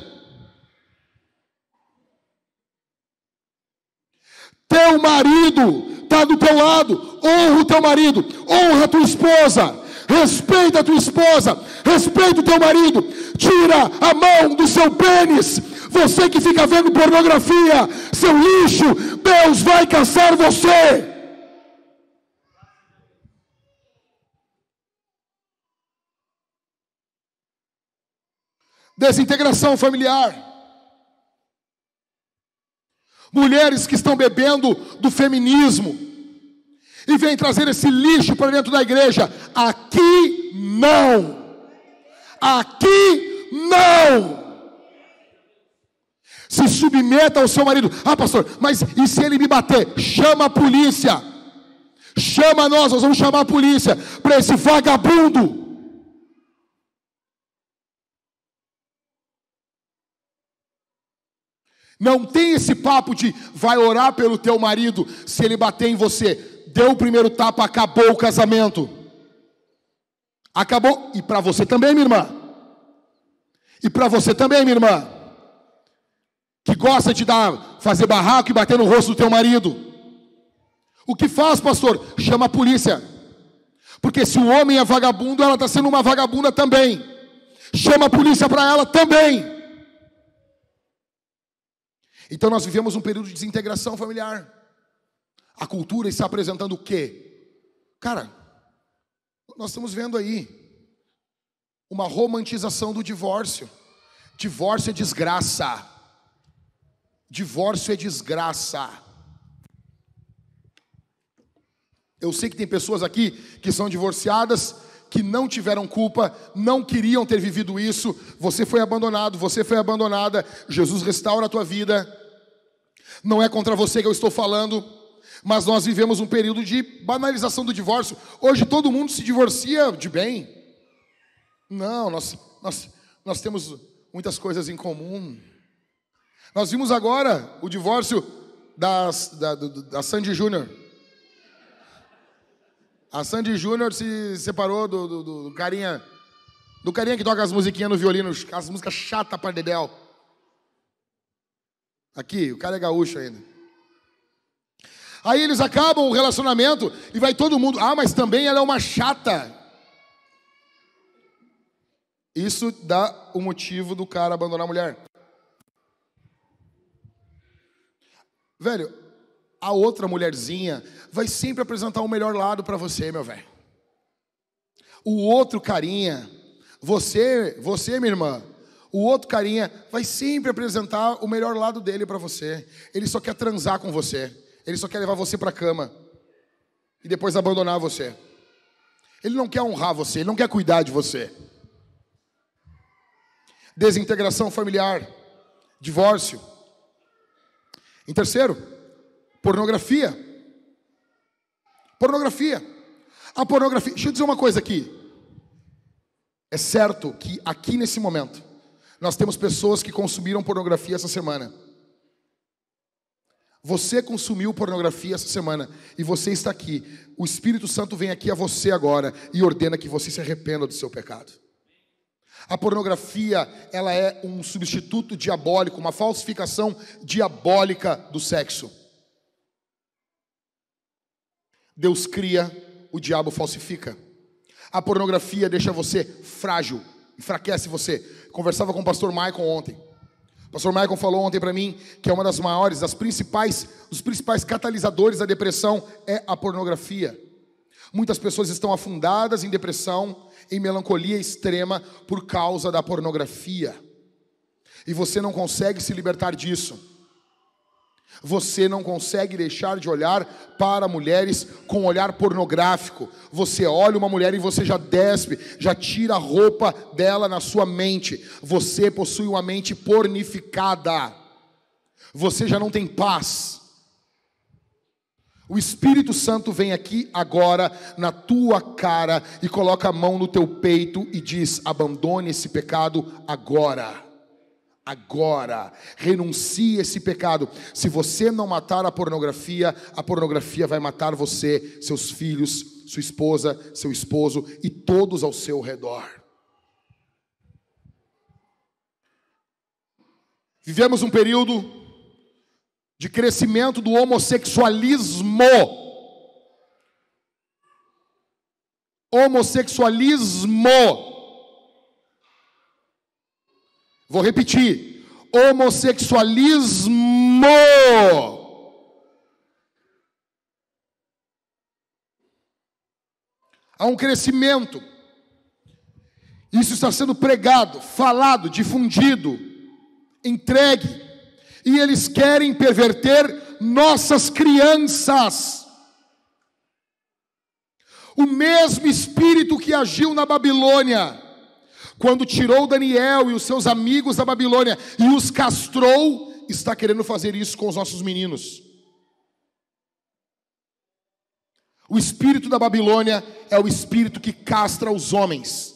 Teu marido está do teu lado. Honra o teu marido. Honra a tua esposa. Respeita a tua esposa. Respeita o teu marido. Tira a mão do seu pênis. Você que fica vendo pornografia, seu lixo, Deus vai caçar você. Desintegração familiar. Mulheres que estão bebendo do feminismo e vêm trazer esse lixo para dentro da igreja. Aqui não. Aqui não. Se submeta ao seu marido. Ah, pastor, mas e se ele me bater? Chama a polícia. Chama nós vamos chamar a polícia para esse vagabundo. Não tem esse papo de vai orar pelo teu marido se ele bater em você. Deu o primeiro tapa, acabou o casamento. Acabou. E para você também, minha irmã. E para você também, minha irmã. Que gosta de fazer barraco e bater no rosto do teu marido. O que faz, pastor? Chama a polícia. Porque se o homem é vagabundo, ela está sendo uma vagabunda também. Chama a polícia para ela também. Então nós vivemos um período de desintegração familiar. A cultura está apresentando o quê? Cara, nós estamos vendo aí uma romantização do divórcio. Divórcio é desgraça. Divórcio é desgraça. Eu sei que tem pessoas aqui que são divorciadas, que não tiveram culpa, não queriam ter vivido isso. Você foi abandonado, você foi abandonada. Jesus restaura a tua vida. Não é contra você que eu estou falando, mas nós vivemos um período de banalização do divórcio. Hoje todo mundo se divorcia de bem. Não, nós temos muitas coisas em comum. Nós vimos agora o divórcio da Sandy Júnior. A Sandy Júnior se separou do carinha que toca as musiquinhas no violino, as músicas chatas para dedéu. Aqui, o cara é gaúcho ainda. Aí eles acabam o relacionamento e vai todo mundo, mas também ela é uma chata. Isso dá o motivo do cara abandonar a mulher. Velho, a outra mulherzinha vai sempre apresentar o melhor lado para você, meu velho. O outro carinha, você, minha irmã, o outro carinha vai sempre apresentar o melhor lado dele para você. Ele só quer transar com você. Ele só quer levar você para a cama e depois abandonar você. Ele não quer honrar você, ele não quer cuidar de você. Desintegração familiar, divórcio. Em terceiro, pornografia. Pornografia. A pornografia. Deixa eu dizer uma coisa aqui. É certo que aqui nesse momento nós temos pessoas que consumiram pornografia essa semana. Você consumiu pornografia essa semana e você está aqui. O Espírito Santo vem aqui a você agora e ordena que você se arrependa do seu pecado. A pornografia, ela é um substituto diabólico, uma falsificação diabólica do sexo. Deus cria, o diabo falsifica. A pornografia deixa você frágil, enfraquece você. Conversava com o pastor Michael ontem. O pastor Michael falou ontem para mim que é uma das maiores, dos principais catalisadores da depressão é a pornografia. Muitas pessoas estão afundadas em depressão, em melancolia extrema por causa da pornografia. E você não consegue se libertar disso. Você não consegue deixar de olhar para mulheres com um olhar pornográfico. Você olha uma mulher e você já despe, já tira a roupa dela na sua mente. Você possui uma mente pornificada. Você já não tem paz. O Espírito Santo vem aqui agora na tua cara e coloca a mão no teu peito e diz: abandone esse pecado agora. Agora, renuncie esse pecado. Se você não matar a pornografia vai matar você, seus filhos, sua esposa, seu esposo e todos ao seu redor. Vivemos um período de crescimento do homossexualismo. Homossexualismo. Vou repetir. Homossexualismo. Há um crescimento. Isso está sendo pregado, falado, difundido, entregue. E eles querem perverter nossas crianças. O mesmo espírito que agiu na Babilônia, quando tirou Daniel e os seus amigos da Babilônia e os castrou, está querendo fazer isso com os nossos meninos. O espírito da Babilônia é o espírito que castra os homens.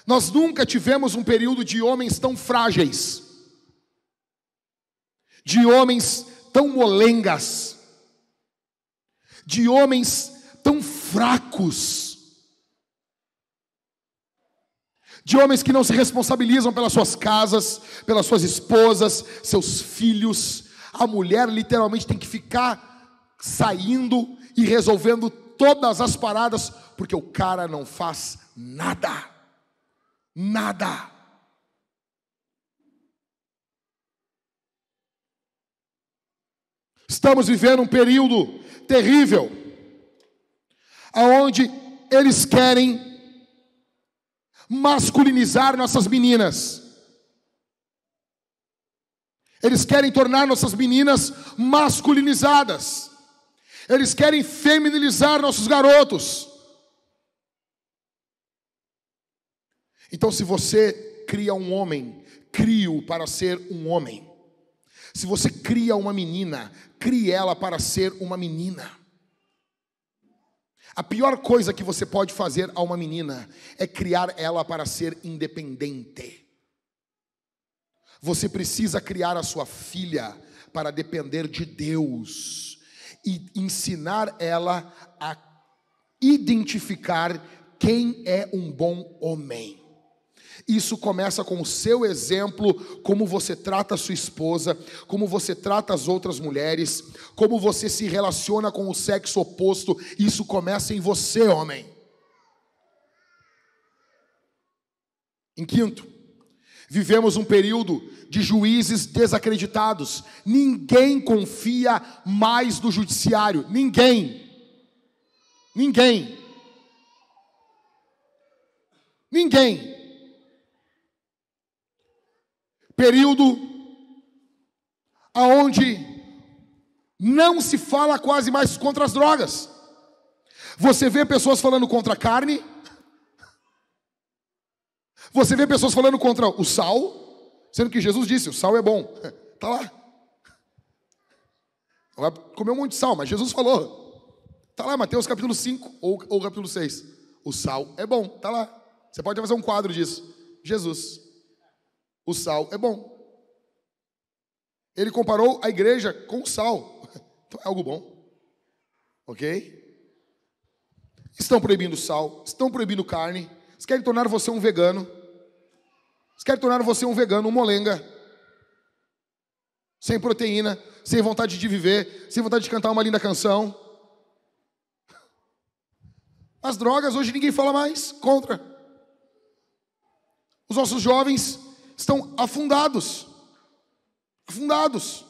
Nós nunca tivemos um período de homens tão frágeis, de homens tão molengas, de homens tão fracos, de homens que não se responsabilizam pelas suas casas, pelas suas esposas, seus filhos. A mulher literalmente tem que ficar saindo e resolvendo todas as paradas, porque o cara não faz nada. Nada. Estamos vivendo um período terrível, aonde eles querem masculinizar nossas meninas. Eles querem tornar nossas meninas masculinizadas. Eles querem feminilizar nossos garotos. Então, se você cria um homem, crie-o para ser um homem. Se você cria uma menina, crie ela para ser uma menina. A pior coisa que você pode fazer a uma menina é criar ela para ser independente. Você precisa criar a sua filha para depender de Deus e ensinar ela a identificar quem é um bom homem. Isso começa com o seu exemplo, como você trata a sua esposa, como você trata as outras mulheres, como você se relaciona com o sexo oposto. Isso começa em você, homem. Em quinto, vivemos um período de juízes desacreditados. Ninguém confia mais no judiciário. Ninguém. Período aonde não se fala quase mais contra as drogas. Você vê pessoas falando contra a carne. Você vê pessoas falando contra o sal, sendo que Jesus disse, o sal é bom. Está lá. Vai comer um monte de sal, mas Jesus falou. Está lá, Mateus capítulo 5 ou capítulo 6. O sal é bom, está lá. Você pode fazer um quadro disso. Jesus. O sal é bom. Ele comparou a igreja com o sal. Então é algo bom. Ok? Estão proibindo sal, estão proibindo carne. Eles querem tornar você um vegano. Eles querem tornar você um vegano, um molenga. Sem proteína, sem vontade de viver, sem vontade de cantar uma linda canção. As drogas, hoje ninguém fala mais contra. Os nossos jovens estão afundados. Afundados.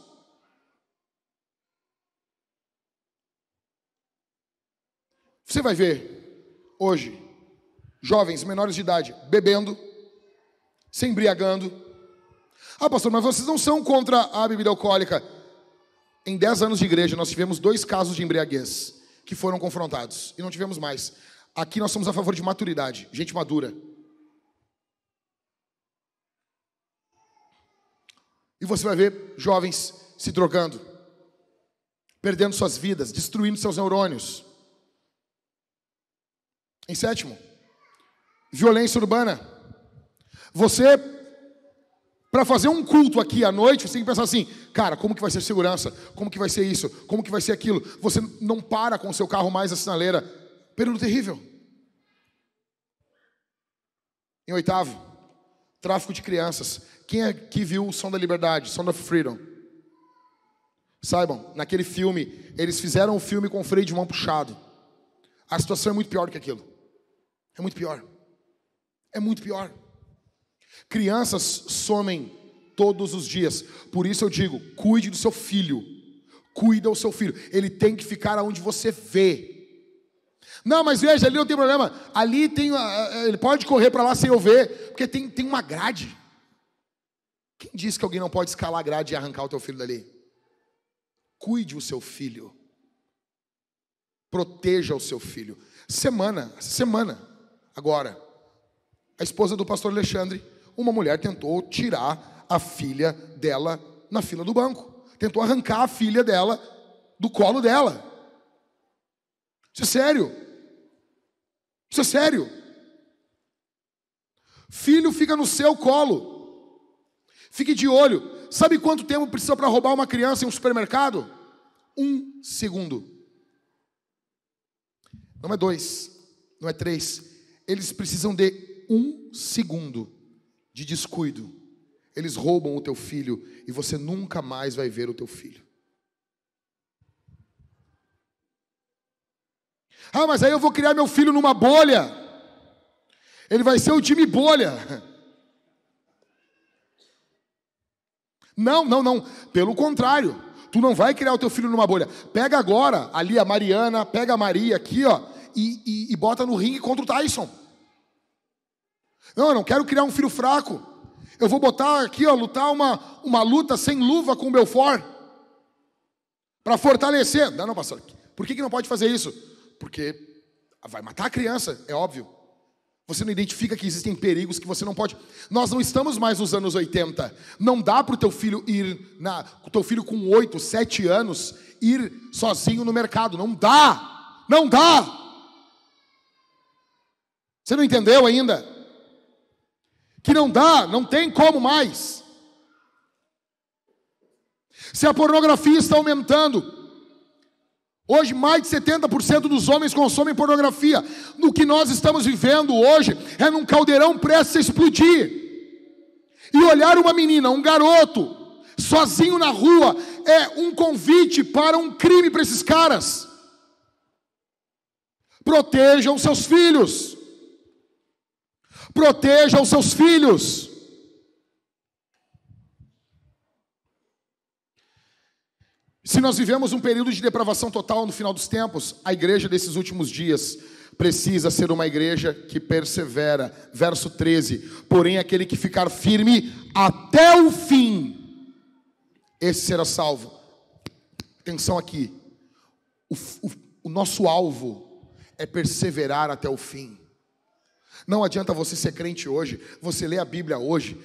Você vai ver, hoje, jovens menores de idade, bebendo, se embriagando. Ah, pastor, mas vocês não são contra a bebida alcoólica. Em 10 anos de igreja, nós tivemos 2 casos de embriaguez que foram confrontados. E não tivemos mais. Aqui nós somos a favor de maturidade, gente madura. E você vai ver jovens se drogando, perdendo suas vidas, destruindo seus neurônios. Em 7º, violência urbana. Você, para fazer um culto aqui à noite, você tem que pensar assim, cara, como que vai ser segurança? Como que vai ser isso? Como que vai ser aquilo? Você não para com o seu carro mais na sinaleira. Período terrível. Em 8º, tráfico de crianças. Quem aqui viu o Som da Liberdade, Sound of Freedom? Saibam, naquele filme, eles fizeram um filme com freio de mão puxado. A situação é muito pior do que aquilo. É muito pior. É muito pior. Crianças somem todos os dias. Por isso eu digo, cuide do seu filho. Cuida do seu filho. Ele tem que ficar onde você vê. Não, mas veja, ali não tem problema. Ali tem, ele pode correr para lá sem eu ver, porque tem uma grade. Quem disse que alguém não pode escalar a grade e arrancar o teu filho dali? Cuide o seu filho. Proteja o seu filho. Semana, agora, a esposa do pastor Alexandre, uma mulher tentou tirar a filha dela na fila do banco. Tentou arrancar a filha dela do colo dela. Isso é sério. Isso é sério. Filho fica no seu colo. Fique de olho. Sabe quanto tempo precisa para roubar uma criança em um supermercado? 1 segundo. Não é 2, não é 3. Eles precisam de 1 segundo de descuido. Eles roubam o teu filho e você nunca mais vai ver o teu filho. Ah, mas aí eu vou criar meu filho numa bolha. Ele vai ser o time bolha. Não. Pelo contrário. Tu não vai criar o teu filho numa bolha. Pega agora ali a Mariana, pega a Maria aqui, ó, e bota no ringue contra o Tyson. Não, eu não quero criar um filho fraco. Eu vou botar aqui, ó, lutar uma luta sem luva com o Belfort. Para fortalecer. Não, pastor. Por que não pode fazer isso? Porque vai matar a criança, é óbvio. Você não identifica que existem perigos que você não pode. Nós não estamos mais nos anos 80. Não dá para o teu filho o teu filho com 8, 7 anos ir sozinho no mercado. Não dá. Não dá. Você não entendeu ainda? Que não dá, não tem como mais. Se a pornografia está aumentando, hoje mais de 70% dos homens consomem pornografia. No que nós estamos vivendo hoje é num caldeirão prestes a explodir. E olhar uma menina, um garoto, sozinho na rua, é um convite para um crime para esses caras. Protejam seus filhos. Proteja os seus filhos. Se nós vivemos um período de depravação total no final dos tempos, a igreja desses últimos dias precisa ser uma igreja que persevera. Verso 13. Porém, aquele que ficar firme até o fim, esse será salvo. Atenção aqui. O nosso alvo é perseverar até o fim. Não adianta você ser crente hoje, você ler a Bíblia hoje,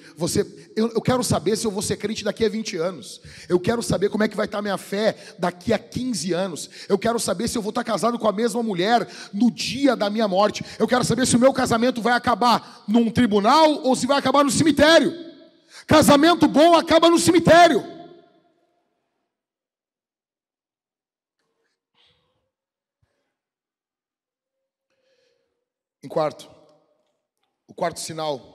eu quero saber se eu vou ser crente daqui a 20 anos, eu quero saber como é que vai estar a minha fé daqui a 15 anos, eu quero saber se eu vou estar casado com a mesma mulher no dia da minha morte, eu quero saber se o meu casamento vai acabar num tribunal ou se vai acabar no cemitério. Casamento bom acaba no cemitério. O quarto sinal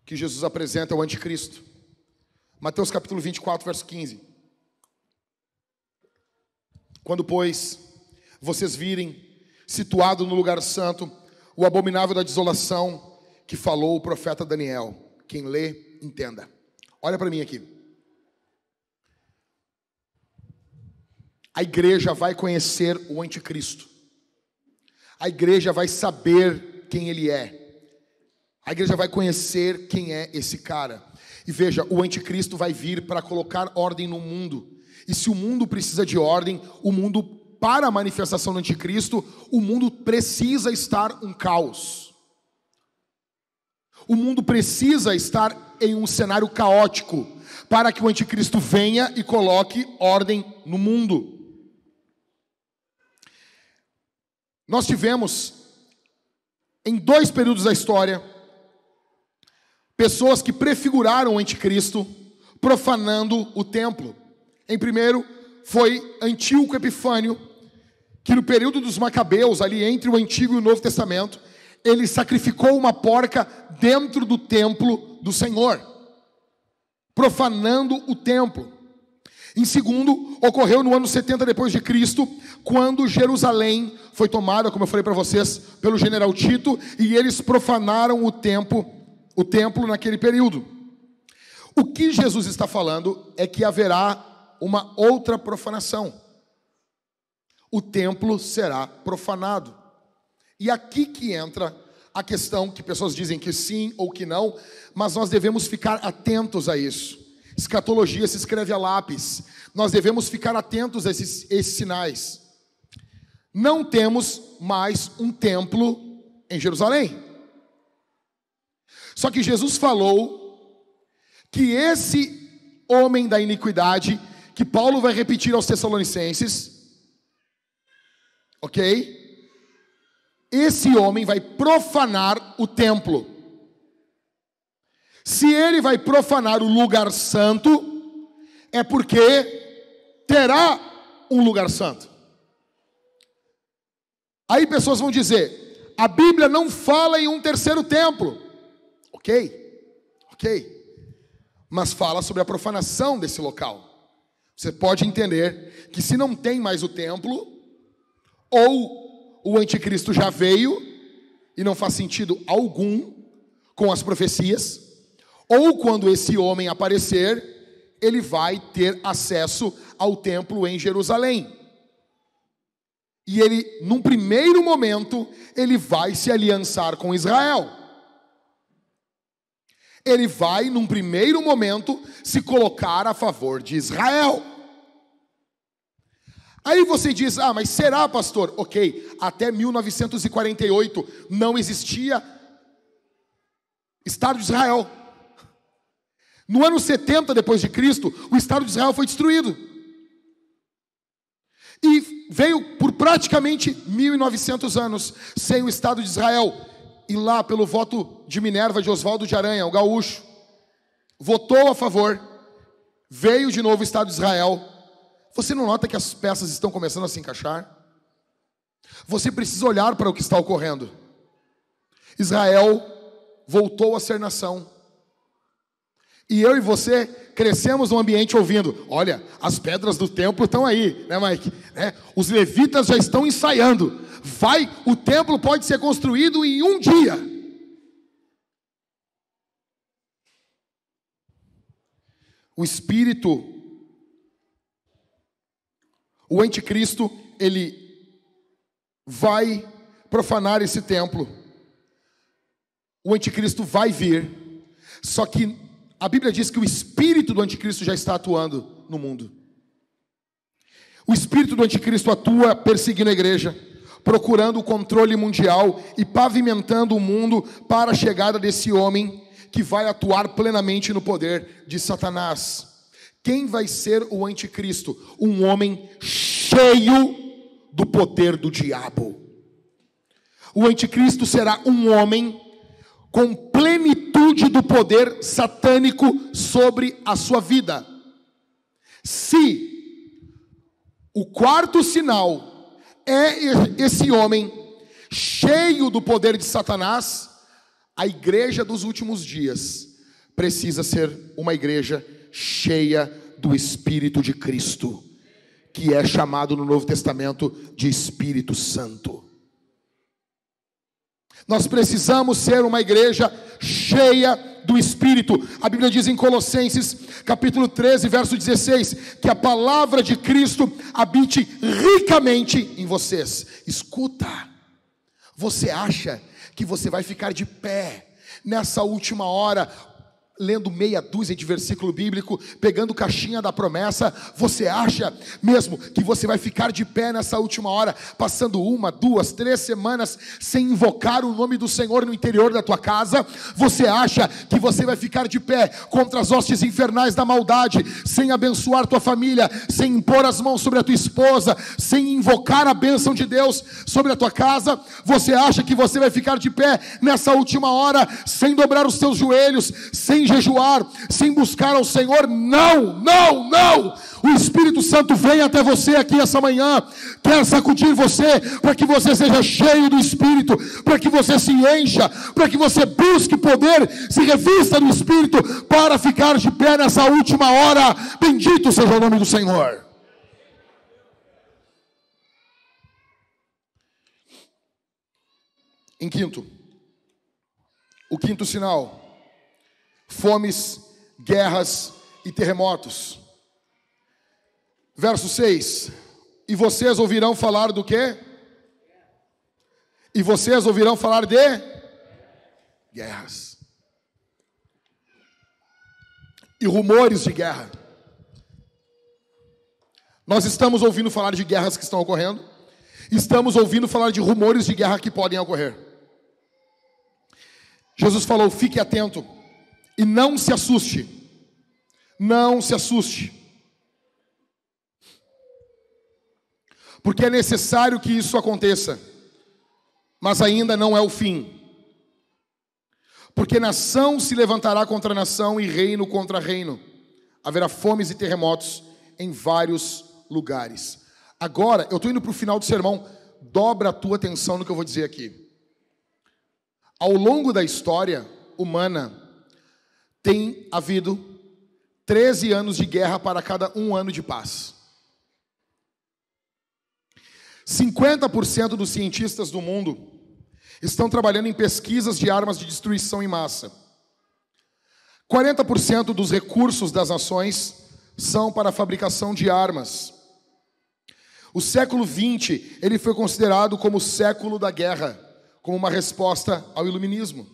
que Jesus apresenta é o anticristo. Mateus capítulo 24, verso 15. Quando, pois, vocês virem, situado no lugar santo, o abominável da desolação que falou o profeta Daniel. Quem lê, entenda. Olha para mim aqui. A igreja vai conhecer o anticristo. A igreja vai saber quem ele é. A igreja vai conhecer quem é esse cara. E veja, o anticristo vai vir para colocar ordem no mundo. E se o mundo precisa de ordem, para a manifestação do anticristo, o mundo precisa estar um caos. O mundo precisa estar em um cenário caótico, para que o anticristo venha e coloque ordem no mundo. Nós tivemos, em 2 períodos da história, pessoas que prefiguraram o anticristo, profanando o templo. Em primeiro, foi Antíoco Epifânio, que no período dos Macabeus, ali entre o Antigo e o Novo Testamento, ele sacrificou uma porca dentro do templo do Senhor, profanando o templo. Em segundo, ocorreu no ano 70 depois de Cristo, quando Jerusalém foi tomada, como eu falei para vocês, pelo general Tito, e eles profanaram o templo naquele período. O que Jesus está falando é que haverá uma outra profanação. O templo será profanado. E aqui que entra a questão que pessoas dizem que sim ou que não, mas nós devemos ficar atentos a isso. Escatologia se escreve a lápis. Nós devemos ficar atentos a esses sinais. Não temos mais um templo em Jerusalém. Só que Jesus falou que esse homem da iniquidade, que Paulo vai repetir aos Tessalonicenses, ok? Esse homem vai profanar o templo. Se ele vai profanar o lugar santo, é porque terá um lugar santo. Aí pessoas vão dizer, a Bíblia não fala em um terceiro templo. Ok. Mas fala sobre a profanação desse local. Você pode entender que se não tem mais o templo, ou o anticristo já veio, e não faz sentido algum com as profecias, ou quando esse homem aparecer, ele vai ter acesso ao templo em Jerusalém. E ele, num primeiro momento, ele vai se aliançar com Israel. Ele vai, num primeiro momento, se colocar a favor de Israel. Aí você diz, mas será, pastor? Ok, até 1948 não existia Estado de Israel. No ano 70 depois de Cristo, o Estado de Israel foi destruído. E veio por praticamente 1900 anos sem o Estado de Israel. E lá, pelo voto de Minerva de Oswaldo de Aranha, o gaúcho, votou a favor, veio de novo o Estado de Israel. Você não nota que as peças estão começando a se encaixar? Você precisa olhar para o que está ocorrendo. Israel voltou a ser nação. E eu e você crescemos num ambiente ouvindo, olha, as pedras do templo estão aí, né, Mike? Os levitas já estão ensaiando. O templo pode ser construído em um dia. O anticristo, ele vai profanar esse templo. O anticristo vai vir. Só que a Bíblia diz que o espírito do anticristo já está atuando no mundo. O espírito do anticristo atua perseguindo a igreja, procurando o controle mundial e pavimentando o mundo para a chegada desse homem que vai atuar plenamente no poder de Satanás. Quem vai ser o anticristo? Um homem cheio do poder do diabo. O anticristo será um homem com plenitude do poder satânico sobre a sua vida. Se o quarto sinal é esse homem cheio do poder de Satanás, a igreja dos últimos dias precisa ser uma igreja cheia do Espírito de Cristo, que é chamado no Novo Testamento de Espírito Santo. Nós precisamos ser uma igreja cheia do Espírito. A Bíblia diz em Colossenses, capítulo 13, verso 16, que a palavra de Cristo habite ricamente em vocês. Escuta, você acha que você vai ficar de pé nessa última hora, lendo meia dúzia de versículo bíblico, pegando caixinha da promessa? Você acha mesmo que você vai ficar de pé nessa última hora, passando 1, 2, 3 semanas sem invocar o nome do Senhor no interior da tua casa? Você acha que você vai ficar de pé contra as hostes infernais da maldade, sem abençoar tua família, sem impor as mãos sobre a tua esposa, sem invocar a bênção de Deus sobre a tua casa? Você acha que você vai ficar de pé nessa última hora, sem dobrar os teus joelhos, sem jejuar, sem buscar ao Senhor? Não, não, não. O Espírito Santo vem até você aqui essa manhã, quer sacudir você, para que você seja cheio do Espírito, para que você se encha, para que você busque poder, se revista do Espírito, para ficar de pé nessa última hora. Bendito seja o nome do Senhor. Em quinto, o quinto sinal: fomes, guerras e terremotos. Verso 6: e vocês ouvirão falar do quê? E vocês ouvirão falar de guerras e rumores de guerra. Nós estamos ouvindo falar de guerras que estão ocorrendo, estamos ouvindo falar de rumores de guerra que podem ocorrer. Jesus falou: fique atento e não se assuste. Não se assuste. Porque é necessário que isso aconteça, mas ainda não é o fim. Porque nação se levantará contra nação e reino contra reino. Haverá fomes e terremotos em vários lugares. Agora, eu estou indo para o final do sermão. Dobra a tua atenção no que eu vou dizer aqui. Ao longo da história humana, tem havido 13 anos de guerra para cada 1 ano de paz. 50% dos cientistas do mundo estão trabalhando em pesquisas de armas de destruição em massa. 40% dos recursos das nações são para a fabricação de armas. O século XX, ele foi considerado como o século da guerra, como uma resposta ao iluminismo.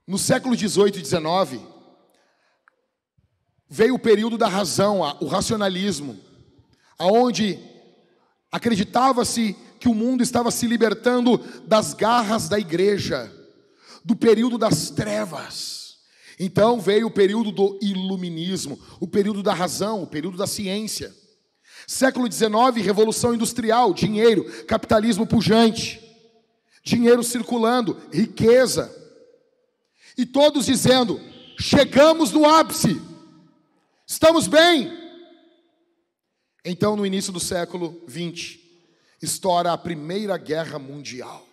No século XVIII e XIX, veio o período da razão, o racionalismo, aonde acreditava-se que o mundo estava se libertando das garras da igreja, do período das trevas. Então veio o período do iluminismo, o período da razão, o período da ciência. Século XIX, revolução industrial, dinheiro, capitalismo pujante, dinheiro circulando, riqueza. E todos dizendo: chegamos no ápice, estamos bem. Então, no início do século XX, estoura a Primeira Guerra Mundial.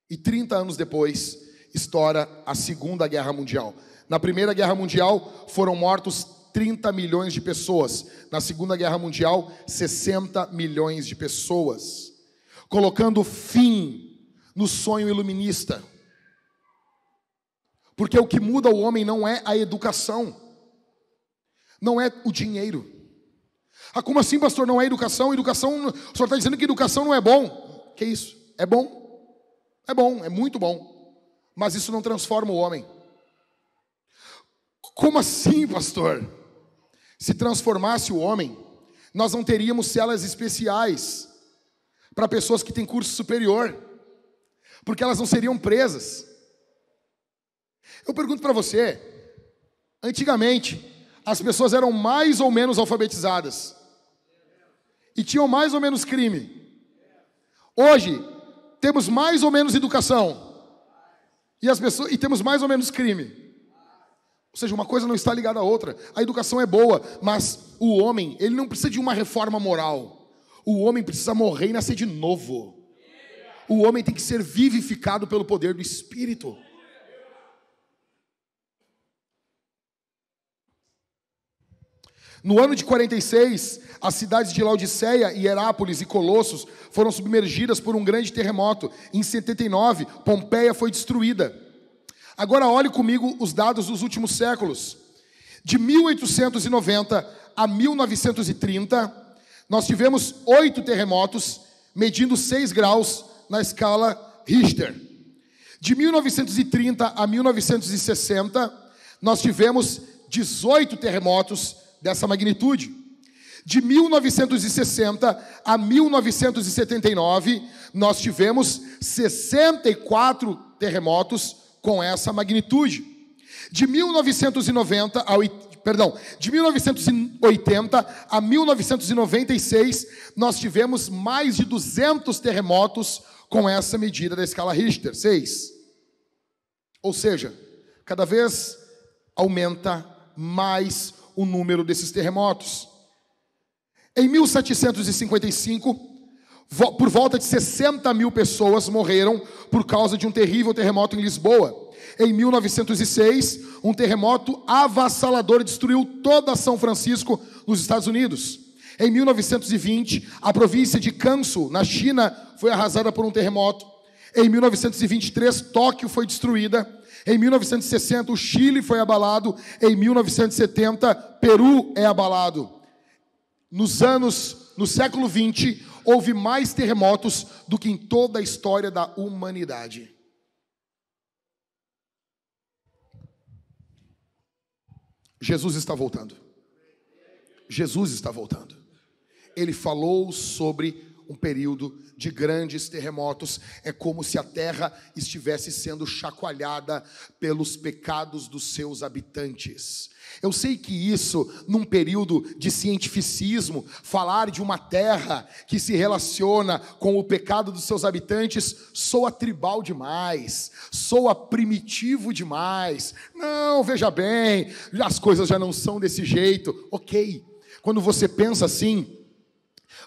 E 30 anos depois, estoura a Segunda Guerra Mundial. Na Primeira Guerra Mundial, foram mortos 30 milhões de pessoas. Na Segunda Guerra Mundial, 60 milhões de pessoas. Colocando fim no sonho iluminista. Porque o que muda o homem não é a educação, não é o dinheiro. Ah, como assim, pastor? Não é educação? Educação, o senhor está dizendo que educação não é bom? Que isso? É bom? É bom, é muito bom. Mas isso não transforma o homem. Como assim, pastor? Se transformasse o homem, nós não teríamos celas especiais para pessoas que têm curso superior, porque elas não seriam presas. Eu pergunto para você, antigamente, as pessoas eram mais ou menos alfabetizadas e tinham mais ou menos crime. Hoje, temos mais ou menos educação e temos mais ou menos crime. Ou seja, uma coisa não está ligada à outra. A educação é boa, mas o homem, ele não precisa de uma reforma moral. O homem precisa morrer e nascer de novo. O homem tem que ser vivificado pelo poder do Espírito. No ano de 46, as cidades de Laodiceia, Hierápolis e Colossos foram submergidas por um grande terremoto. Em 79, Pompeia foi destruída. Agora olhe comigo os dados dos últimos séculos. De 1890 a 1930, nós tivemos 8 terremotos, medindo 6 graus na escala Richter. De 1930 a 1960, nós tivemos 18 terremotos dessa magnitude. De 1960 a 1979, nós tivemos 64 terremotos com essa magnitude. De 1980 a 1996, nós tivemos mais de 200 terremotos com essa medida da escala Richter, 6. Ou seja, cada vez aumenta mais o número desses terremotos. Em 1755, por volta de 60 mil pessoas morreram por causa de um terrível terremoto em Lisboa. Em 1906, um terremoto avassalador destruiu toda São Francisco, nos Estados Unidos. Em 1920, a província de Gansu, na China, foi arrasada por um terremoto. Em 1923, Tóquio foi destruída. Em 1960, o Chile foi abalado. Em 1970, Peru é abalado. No século XX, houve mais terremotos do que em toda a história da humanidade. Jesus está voltando. Jesus está voltando. Ele falou sobre um período de grandes terremotos. É como se a terra estivesse sendo chacoalhada pelos pecados dos seus habitantes. Eu sei que isso, num período de cientificismo, falar de uma terra que se relaciona com o pecado dos seus habitantes, soa tribal demais, soa primitivo demais. Não, veja bem, as coisas já não são desse jeito. Ok, quando você pensa assim,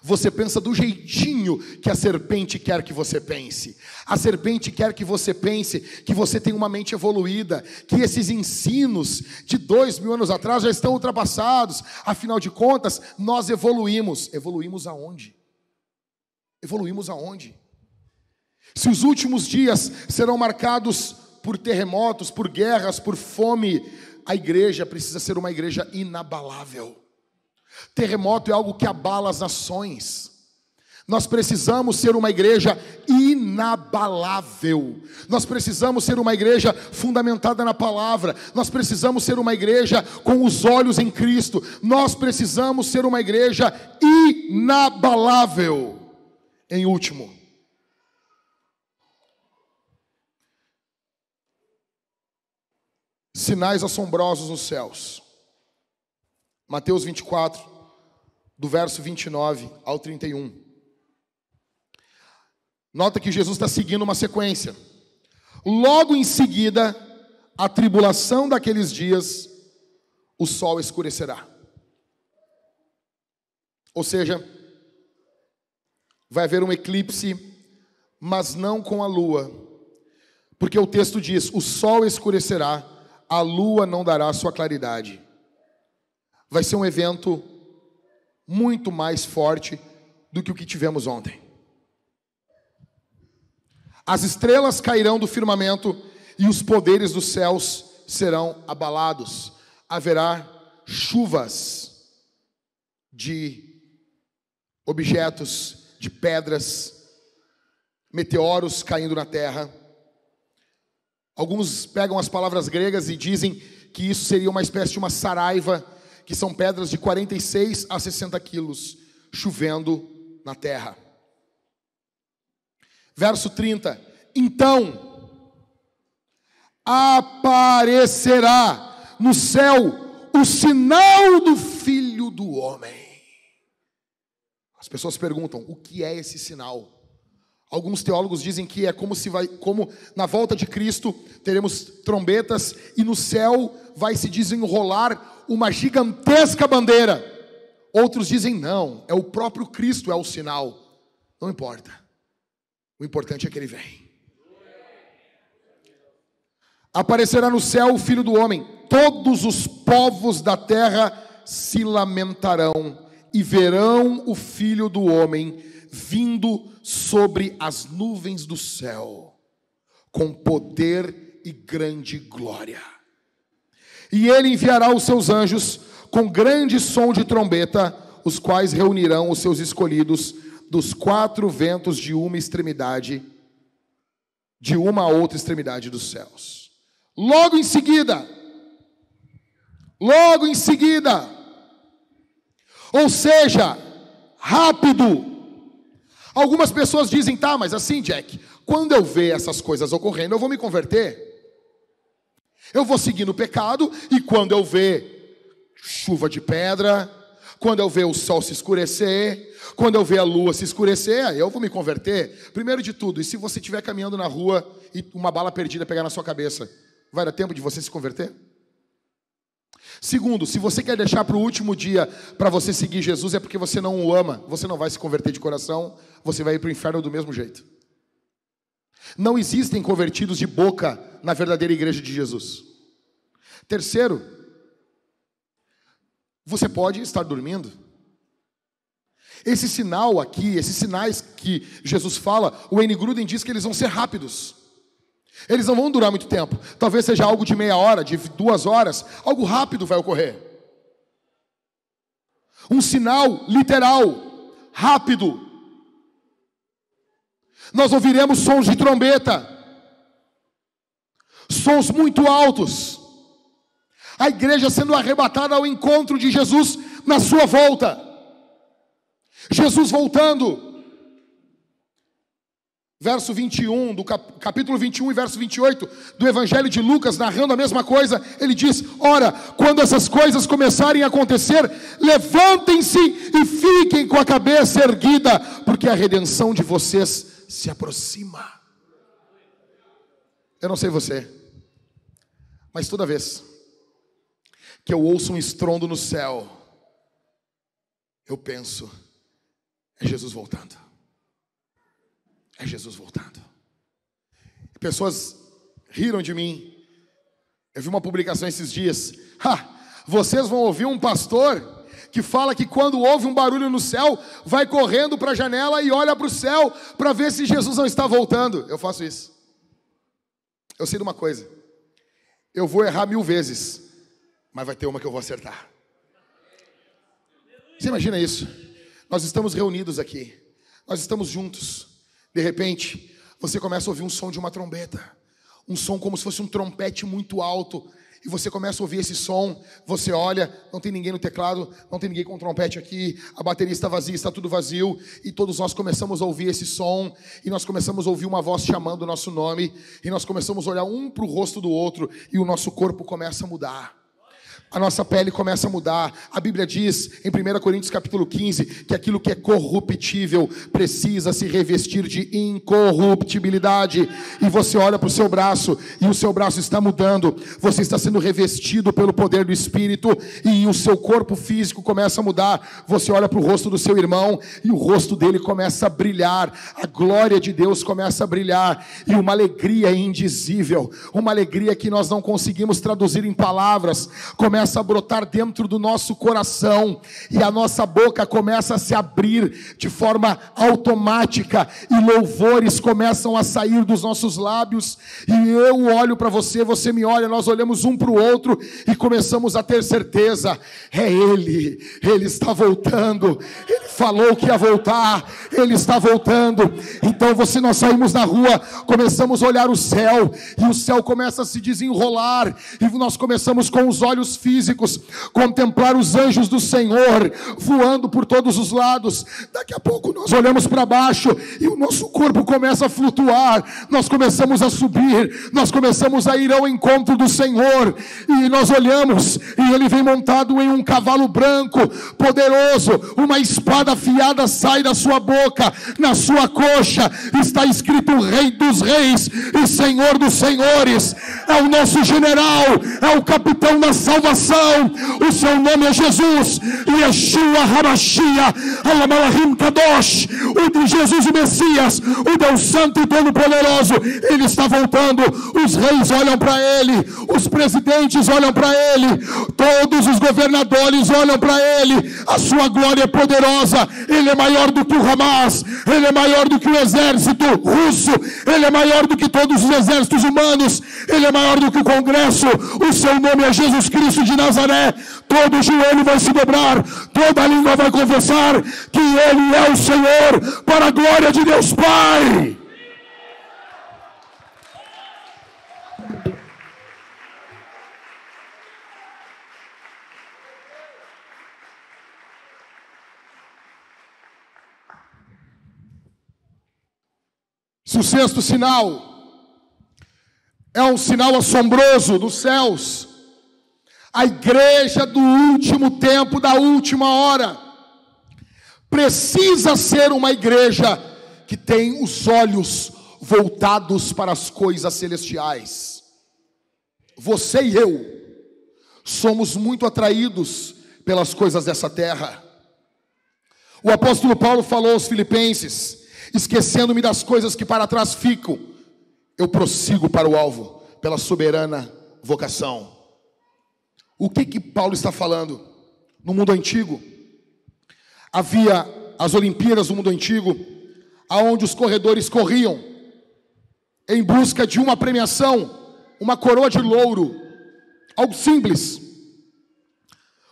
você pensa do jeitinho que a serpente quer que você pense. A serpente quer que você pense que você tem uma mente evoluída, que esses ensinos de 2000 anos atrás já estão ultrapassados. Afinal de contas, nós evoluímos. Evoluímos aonde? Evoluímos aonde? Se os últimos dias serão marcados por terremotos, por guerras, por fome, a igreja precisa ser uma igreja inabalável. Terremoto é algo que abala as nações. Nós precisamos ser uma igreja inabalável. Nós precisamos ser uma igreja fundamentada na palavra. Nós precisamos ser uma igreja com os olhos em Cristo. Nós precisamos ser uma igreja inabalável. Em último, sinais assombrosos nos céus. Mateus 24, do verso 29 ao 31. Nota que Jesus está seguindo uma sequência. Logo em seguida, a tribulação daqueles dias, o sol escurecerá. Ou seja, vai haver um eclipse, mas não com a lua. Porque o texto diz, o sol escurecerá, a lua não dará sua claridade. Vai ser um evento muito mais forte do que o que tivemos ontem. As estrelas cairão do firmamento e os poderes dos céus serão abalados. Haverá chuvas de objetos, de pedras, meteoros caindo na terra. Alguns pegam as palavras gregas e dizem que isso seria uma espécie de uma saraiva, que são pedras de 46 a 60 quilos, chovendo na terra. Verso 30. Então, aparecerá no céu o sinal do Filho do Homem. As pessoas perguntam, o que é esse sinal? Alguns teólogos dizem que é como na volta de Cristo teremos trombetas e no céu vai se desenrolar uma gigantesca bandeira. Outros dizem não, é o próprio Cristo, é o sinal. Não importa. O importante é que ele vem. Aparecerá no céu o Filho do Homem. Todos os povos da terra se lamentarão e verão o Filho do Homem vindo sobre as nuvens do céu, com poder e grande glória. E ele enviará os seus anjos com grande som de trombeta, os quais reunirão os seus escolhidos dos quatro ventos de uma a outra extremidade dos céus. Logo em seguida, ou seja, rápido. Algumas pessoas dizem, tá, mas assim, Jack, quando eu ver essas coisas ocorrendo, eu vou me converter. Eu vou seguir no pecado, e quando eu ver chuva de pedra, quando eu ver o sol se escurecer, quando eu ver a lua se escurecer, aí eu vou me converter. Primeiro de tudo, e se você estiver caminhando na rua e uma bala perdida pegar na sua cabeça, vai dar tempo de você se converter? Segundo, se você quer deixar para o último dia para você seguir Jesus, é porque você não o ama, você não vai se converter de coração, você vai ir para o inferno do mesmo jeito. Não existem convertidos de boca na verdadeira igreja de Jesus. Terceiro, você pode estar dormindo. Esse sinal aqui, esses sinais que Jesus fala, o Wayne Grudem diz que eles vão ser rápidos. Eles não vão durar muito tempo. Talvez seja algo de meia hora, de 2 horas. Algo rápido vai ocorrer. Um sinal literal, rápido. Nós ouviremos sons de trombeta. Sons muito altos. A igreja sendo arrebatada ao encontro de Jesus na sua volta. Jesus voltando. Verso 21, do capítulo 21 e verso 28 do Evangelho de Lucas, narrando a mesma coisa, ele diz, ora, quando essas coisas começarem a acontecer, levantem-se e fiquem com a cabeça erguida, porque a redenção de vocês se aproxima. Eu não sei você, mas toda vez que eu ouço um estrondo no céu, eu penso, é Jesus voltando. É Jesus voltando. Pessoas riram de mim. Eu vi uma publicação esses dias. Vocês vão ouvir um pastor que fala que quando ouve um barulho no céu, vai correndo para a janela e olha para o céu para ver se Jesus não está voltando. Eu faço isso. Eu sei de uma coisa. Eu vou errar 1000 vezes, mas vai ter uma que eu vou acertar. Você imagina isso? Nós estamos reunidos aqui. Nós estamos juntos. De repente, você começa a ouvir um som de uma trombeta. Um som como se fosse um trompete muito alto. E você começa a ouvir esse som. Você olha, não tem ninguém no teclado, não tem ninguém com trompete aqui. A bateria está vazia, está tudo vazio. E todos nós começamos a ouvir esse som. E nós começamos a ouvir uma voz chamando o nosso nome. E nós começamos a olhar um para o rosto do outro. E o nosso corpo começa a mudar. A nossa pele começa a mudar. A Bíblia diz em 1 Coríntios capítulo 15 que aquilo que é corruptível precisa se revestir de incorruptibilidade. E você olha para o seu braço e o seu braço está mudando. Você está sendo revestido pelo poder do Espírito e o seu corpo físico começa a mudar. Você olha para o rosto do seu irmão e o rosto dele começa a brilhar. A glória de Deus começa a brilhar. E uma alegria indizível, uma alegria que nós não conseguimos traduzir em palavras, começa a brotar dentro do nosso coração, e a nossa boca começa a se abrir de forma automática, e louvores começam a sair dos nossos lábios, e eu olho para você, você me olha, nós olhamos um para o outro, e começamos a ter certeza, é Ele está voltando, Ele falou que ia voltar, Ele está voltando. Então nós saímos na rua, começamos a olhar o céu, e o céu começa a se desenrolar, e nós começamos com os olhos físicos, contemplar os anjos do Senhor voando por todos os lados. Daqui a pouco nós olhamos para baixo e o nosso corpo começa a flutuar, nós começamos a subir, nós começamos a ir ao encontro do Senhor, e nós olhamos e Ele vem montado em um cavalo branco, poderoso, uma espada espada afiada sai da sua boca, na sua coxa está escrito Rei dos Reis e Senhor dos Senhores. É o nosso general, é o capitão da salvação. O seu nome é Jesus, Yeshua HaMashiach, Alamalahim Kadosh, o de Jesus o Messias, o Deus Santo e Todo-Poderoso. Ele está voltando. Os reis olham para ele, os presidentes olham para ele, todos os governadores olham para ele. A sua glória é poderosa. Ele é maior do que o Hamas, ele é maior do que o exército russo, ele é maior do que todos os exércitos humanos, ele é maior do que o Congresso. O seu nome é Jesus Cristo de Nazaré. Todo joelho vai se dobrar, toda língua vai confessar que ele é o Senhor, para a glória de Deus Pai. Se o sexto sinal é um sinal assombroso dos céus, a igreja do último tempo, da última hora, precisa ser uma igreja que tem os olhos voltados para as coisas celestiais. Você e eu somos muito atraídos pelas coisas dessa terra. O apóstolo Paulo falou aos Filipenses: esquecendo-me das coisas que para trás ficam, eu prossigo para o alvo, pela soberana vocação. O que Paulo está falando? No mundo antigo, havia as Olimpíadas do mundo antigo, aonde os corredores corriam em busca de uma premiação, uma coroa de louro, algo simples.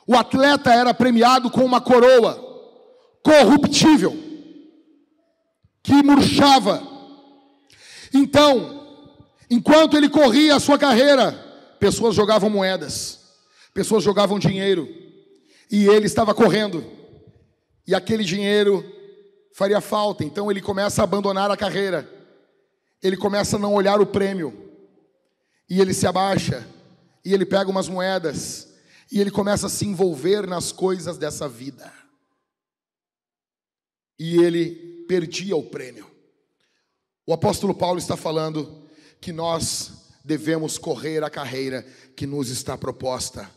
O atleta era premiado com uma coroa corruptível, que murchava. Então, enquanto ele corria a sua carreira, pessoas jogavam moedas, pessoas jogavam dinheiro, e ele estava correndo, e aquele dinheiro faria falta. Então ele começa a abandonar a carreira, ele começa a não olhar o prêmio, e ele se abaixa, e ele pega umas moedas, e ele começa a se envolver nas coisas dessa vida, e ele perdia o prêmio. O apóstolo Paulo está falando que nós devemos correr a carreira que nos está proposta.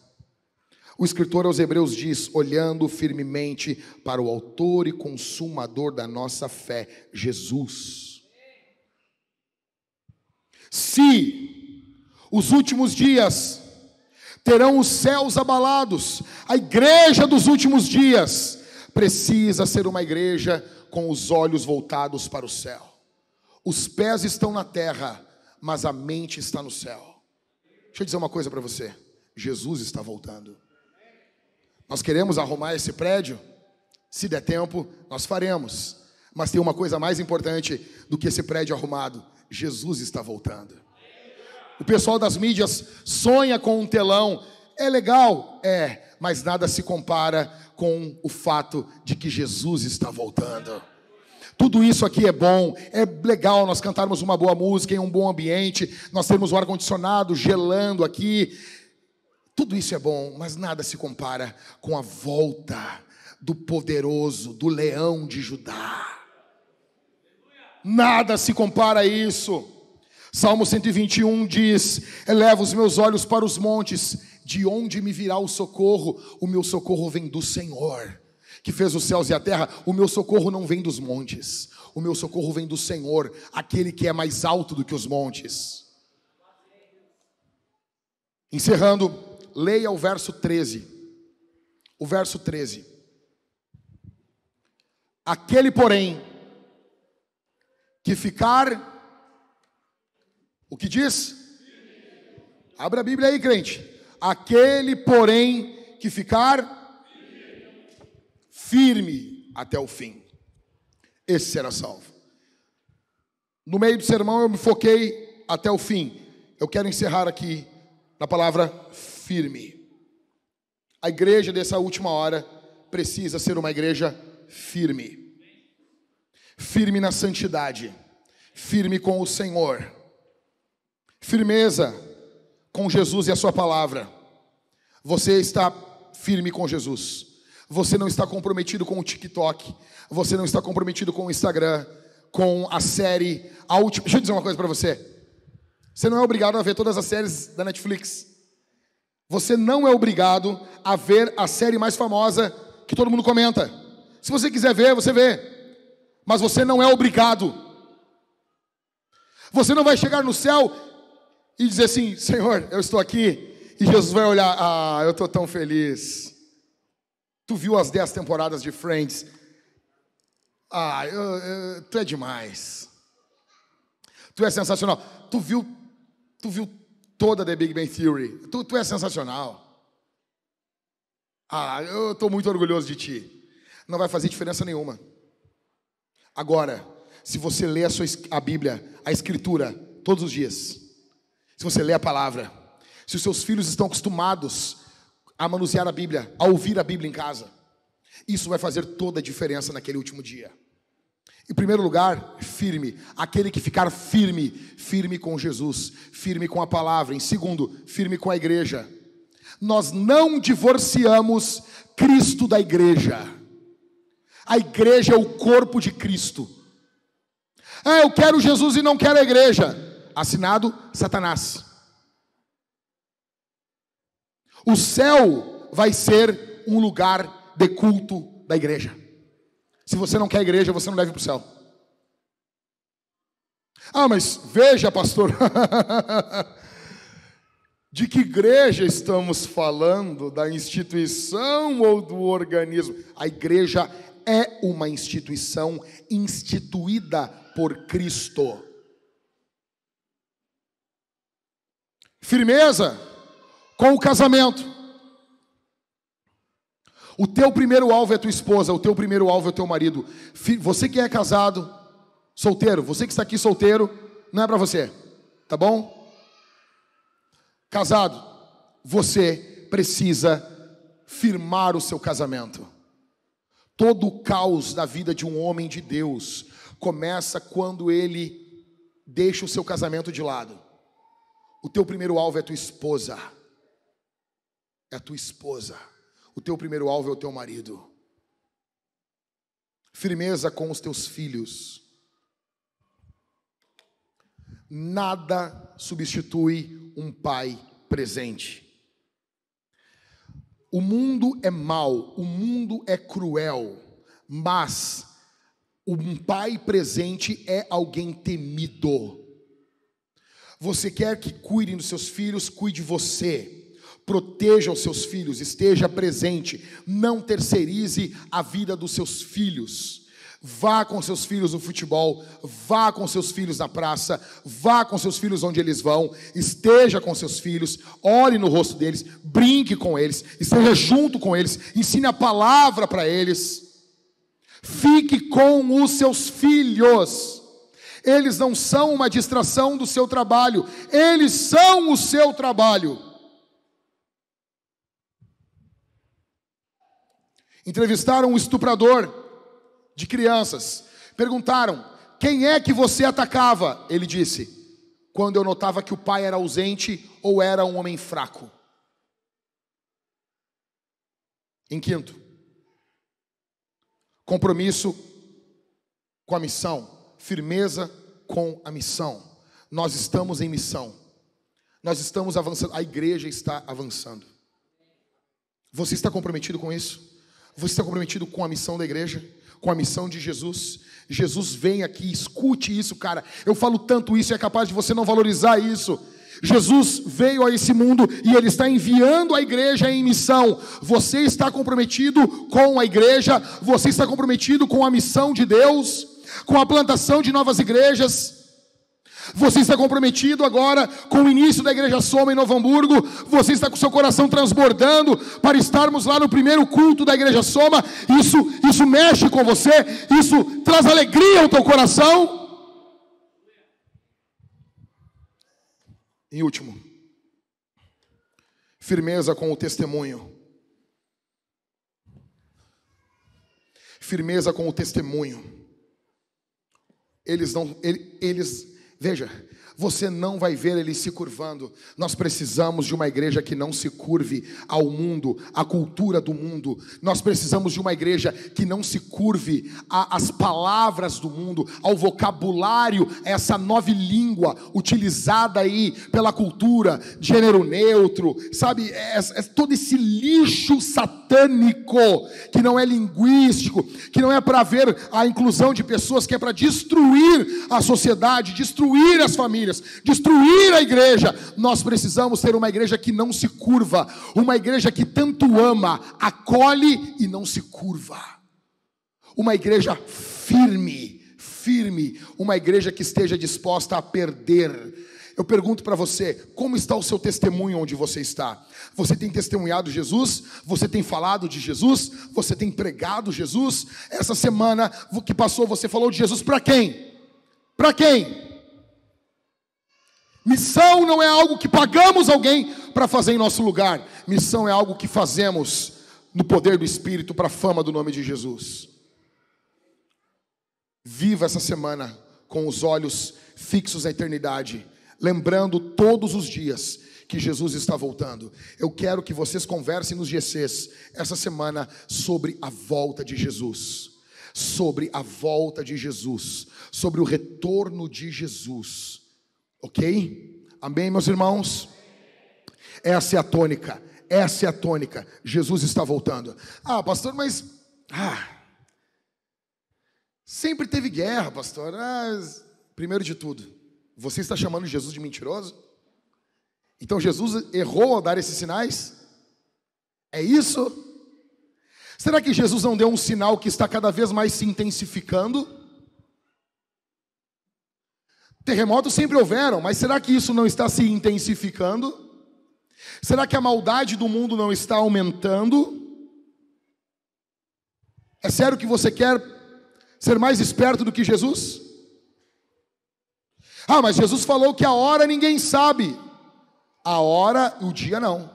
O escritor aos Hebreus diz: olhando firmemente para o autor e consumador da nossa fé, Jesus. Se os últimos dias terão os céus abalados, a igreja dos últimos dias precisa ser uma igreja com os olhos voltados para o céu. Os pés estão na terra, mas a mente está no céu. Deixa eu dizer uma coisa para você: Jesus está voltando. Nós queremos arrumar esse prédio? Se der tempo, nós faremos. Mas tem uma coisa mais importante do que esse prédio arrumado: Jesus está voltando. O pessoal das mídias sonha com um telão. É legal? É, mas nada se compara com o fato de que Jesus está voltando. Tudo isso aqui é bom, é legal nós cantarmos uma boa música em um bom ambiente, nós temos o ar-condicionado gelando aqui. Tudo isso é bom, mas nada se compara com a volta do poderoso, do leão de Judá. Nada se compara a isso. Salmo 121 diz: eleva os meus olhos para os montes, de onde me virá o socorro? O meu socorro vem do Senhor, que fez os céus e a terra. O meu socorro não vem dos montes, o meu socorro vem do Senhor, aquele que é mais alto do que os montes. Encerrando, leia o verso 13. O verso 13. Aquele, porém, que ficar... O que diz? Abra a Bíblia aí, crente. Aquele, porém, que ficar firme até o fim, esse será salvo. No meio do sermão eu me foquei até o fim. Eu quero encerrar aqui na palavra firme. A igreja dessa última hora precisa ser uma igreja firme. Firme na santidade. Firme com o Senhor. Firmeza com Jesus e a sua palavra. Você está firme com Jesus. Você não está comprometido com o TikTok. Você não está comprometido com o Instagram, com a série. Deixa eu dizer uma coisa para você. Você não é obrigado a ver todas as séries da Netflix. Você não é obrigado a ver a série mais famosa que todo mundo comenta. Se você quiser ver, você vê. Mas você não é obrigado. Você não vai chegar no céu e dizer assim: Senhor, eu estou aqui. E Jesus vai olhar: ah, eu estou tão feliz. Tu viu as 10 temporadas de Friends? Ah, tu é demais. Tu é sensacional. Tu viu toda The Big Bang Theory. Tu é sensacional. Ah, eu estou muito orgulhoso de ti. Não vai fazer diferença nenhuma. Agora, se você lê a Bíblia, a Escritura, todos os dias, se você lê a palavra, se os seus filhos estão acostumados a manusear a Bíblia, a ouvir a Bíblia em casa, isso vai fazer toda a diferença naquele último dia. Em primeiro lugar, firme. Aquele que ficar firme, firme com Jesus, firme com a palavra. Em segundo, firme com a igreja. Nós não divorciamos Cristo da igreja. A igreja é o corpo de Cristo. Ah, eu quero Jesus e não quero a igreja. Assinado Satanás. O céu vai ser um lugar de culto da igreja. Se você não quer a igreja, você não deve ir para o céu. Ah, mas veja, pastor, de que igreja estamos falando? Da instituição ou do organismo? A igreja é uma instituição instituída por Cristo. Firmeza com o casamento. O teu primeiro alvo é tua esposa, o teu primeiro alvo é o teu marido. Você que é casado, solteiro, você que está aqui solteiro, não é para você, tá bom? Casado, você precisa firmar o seu casamento. Todo o caos da vida de um homem de Deus começa quando ele deixa o seu casamento de lado. O teu primeiro alvo é tua esposa. É a tua esposa. O teu primeiro alvo é o teu marido. Firmeza com os teus filhos. Nada substitui um pai presente. O mundo é mau, o mundo é cruel, mas um pai presente é alguém temido. Você quer que cuidem dos seus filhos, cuide você. Proteja os seus filhos, esteja presente, não terceirize a vida dos seus filhos. Vá com seus filhos no futebol, vá com seus filhos na praça, vá com seus filhos onde eles vão, esteja com seus filhos, ore no rosto deles, brinque com eles, esteja junto com eles, ensine a palavra para eles. Fique com os seus filhos. Eles não são uma distração do seu trabalho, eles são o seu trabalho. Entrevistaram um estuprador de crianças. Perguntaram: quem é que você atacava? Ele disse: quando eu notava que o pai era ausente ou era um homem fraco. Em quinto, compromisso com a missão. Firmeza com a missão. Nós estamos em missão. Nós estamos avançando. A igreja está avançando. Você está comprometido com isso? Você está comprometido com a missão da igreja? Com a missão de Jesus? Jesus vem aqui, escute isso, cara. Eu falo tanto isso e é capaz de você não valorizar isso. Jesus veio a esse mundo e Ele está enviando a igreja em missão. Você está comprometido com a igreja? Você está comprometido com a missão de Deus? Com a plantação de novas igrejas? Você está comprometido agora com o início da Igreja Soma em Novo Hamburgo? Você está com seu coração transbordando para estarmos lá no primeiro culto da Igreja Soma? Isso mexe com você? Isso traz alegria ao teu coração? Em último, firmeza com o testemunho. Firmeza com o testemunho. Veja, você não vai ver ele se curvando. Nós precisamos de uma igreja que não se curve ao mundo, à cultura do mundo. Nós precisamos de uma igreja que não se curve às palavras do mundo, ao vocabulário, essa nova língua utilizada aí pela cultura, gênero neutro, sabe? É todo esse lixo satânico, que não é linguístico, que não é para ver a inclusão de pessoas, que é para destruir a sociedade, destruir as famílias, destruir a igreja. Nós precisamos ter uma igreja que não se curva, uma igreja que tanto ama, acolhe e não se curva, uma igreja firme, uma igreja que esteja disposta a perder. Eu pergunto para você, como está o seu testemunho onde você está? Você tem testemunhado Jesus? Você tem falado de Jesus? Você tem pregado Jesus? Essa semana que passou, você falou de Jesus para quem? Para quem? Missão não é algo que pagamos alguém para fazer em nosso lugar. Missão é algo que fazemos no poder do Espírito, para a fama do nome de Jesus. Viva essa semana com os olhos fixos na eternidade, lembrando todos os dias que Jesus está voltando. Eu quero que vocês conversem nos GCs essa semana sobre a volta de Jesus, sobre a volta de Jesus, sobre o retorno de Jesus. Ok? Amém, meus irmãos? Essa é a tônica. Essa é a tônica. Jesus está voltando. Ah, pastor, mas sempre teve guerra, pastor. Primeiro de tudo, você está chamando Jesus de mentiroso? Então Jesus errou ao dar esses sinais? É isso? Será que Jesus não deu um sinal que está cada vez mais se intensificando? Terremotos sempre houveram, mas será que isso não está se intensificando? Será que a maldade do mundo não está aumentando? É sério que você quer ser mais esperto do que Jesus? Mas Jesus falou que a hora ninguém sabe. A hora e o dia não.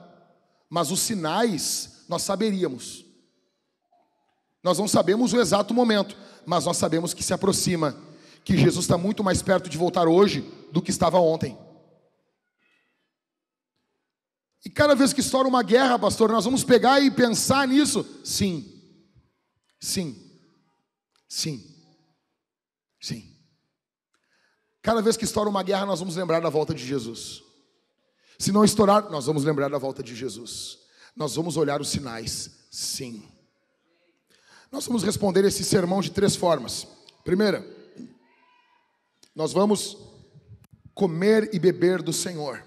Mas os sinais nós saberíamos. Nós não sabemos o exato momento, mas nós sabemos que se aproxima, que Jesus está muito mais perto de voltar hoje do que estava ontem. E cada vez que estoura uma guerra, pastor, nós vamos pegar e pensar nisso? Sim. Cada vez que estoura uma guerra, nós vamos lembrar da volta de Jesus. Se não estourar, nós vamos lembrar da volta de Jesus. Nós vamos olhar os sinais, sim. Nós vamos responder esse sermão de 3 formas. Primeira, nós vamos comer e beber do Senhor.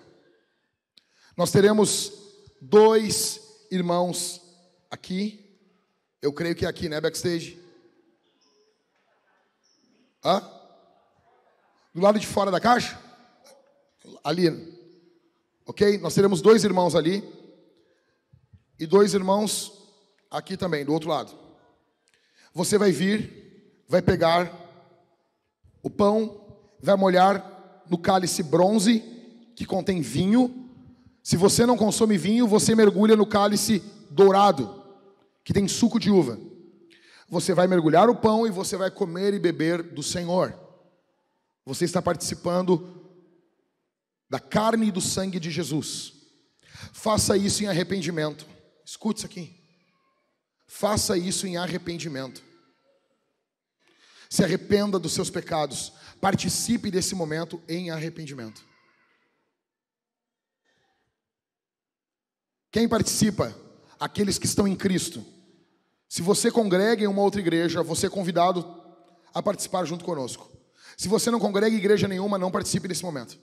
Nós teremos 2 irmãos aqui. Eu creio que é aqui, né, backstage? Do lado de fora da caixa? Ali. Ok? Nós teremos 2 irmãos ali. E 2 irmãos aqui também, do outro lado. Você vai vir, vai pegar o pão, vai molhar no cálice bronze, que contém vinho. Se você não consome vinho, você mergulha no cálice dourado, que tem suco de uva. Você vai mergulhar o pão e você vai comer e beber do Senhor. Você está participando da carne e do sangue de Jesus. Faça isso em arrependimento. Escute isso aqui. Faça isso em arrependimento. Se arrependa dos seus pecados. Participe desse momento em arrependimento. Quem participa? Aqueles que estão em Cristo. Se você congrega em uma outra igreja, você é convidado a participar junto conosco. Se você não congrega em igreja nenhuma, não participe desse momento.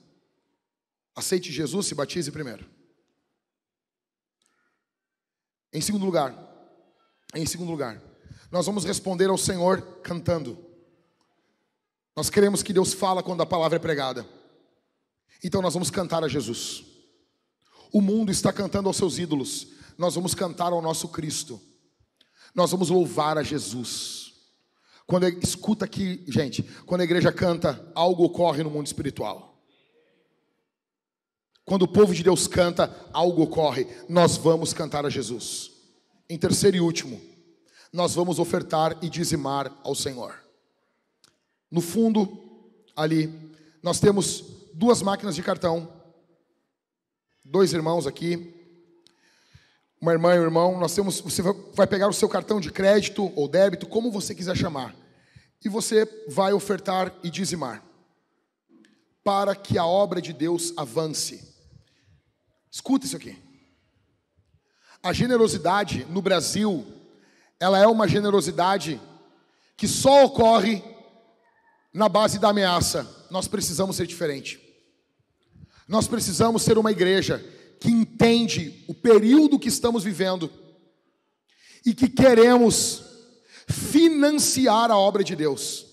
Aceite Jesus, se batize primeiro. Em segundo lugar, nós vamos responder ao Senhor cantando. Nós queremos que Deus fala quando a palavra é pregada. Então nós vamos cantar a Jesus. O mundo está cantando aos seus ídolos. Nós vamos cantar ao nosso Cristo. Nós vamos louvar a Jesus. Quando escuta aqui, gente, quando a igreja canta, algo ocorre no mundo espiritual. Quando o povo de Deus canta, algo ocorre. Nós vamos cantar a Jesus. Em terceiro e último, nós vamos ofertar e dizimar ao Senhor. No fundo, ali, Nós temos 2 máquinas de cartão. 2 irmãos aqui. Uma irmã e um irmão. Você vai pegar o seu cartão de crédito ou débito, como você quiser chamar. E você vai ofertar e dizimar, para que a obra de Deus avance. Escuta isso aqui. A generosidade no Brasil, ela é uma generosidade que só ocorre na base da ameaça. Nós precisamos ser diferente. Nós precisamos ser uma igreja que entende o período que estamos vivendo e que queremos financiar a obra de Deus.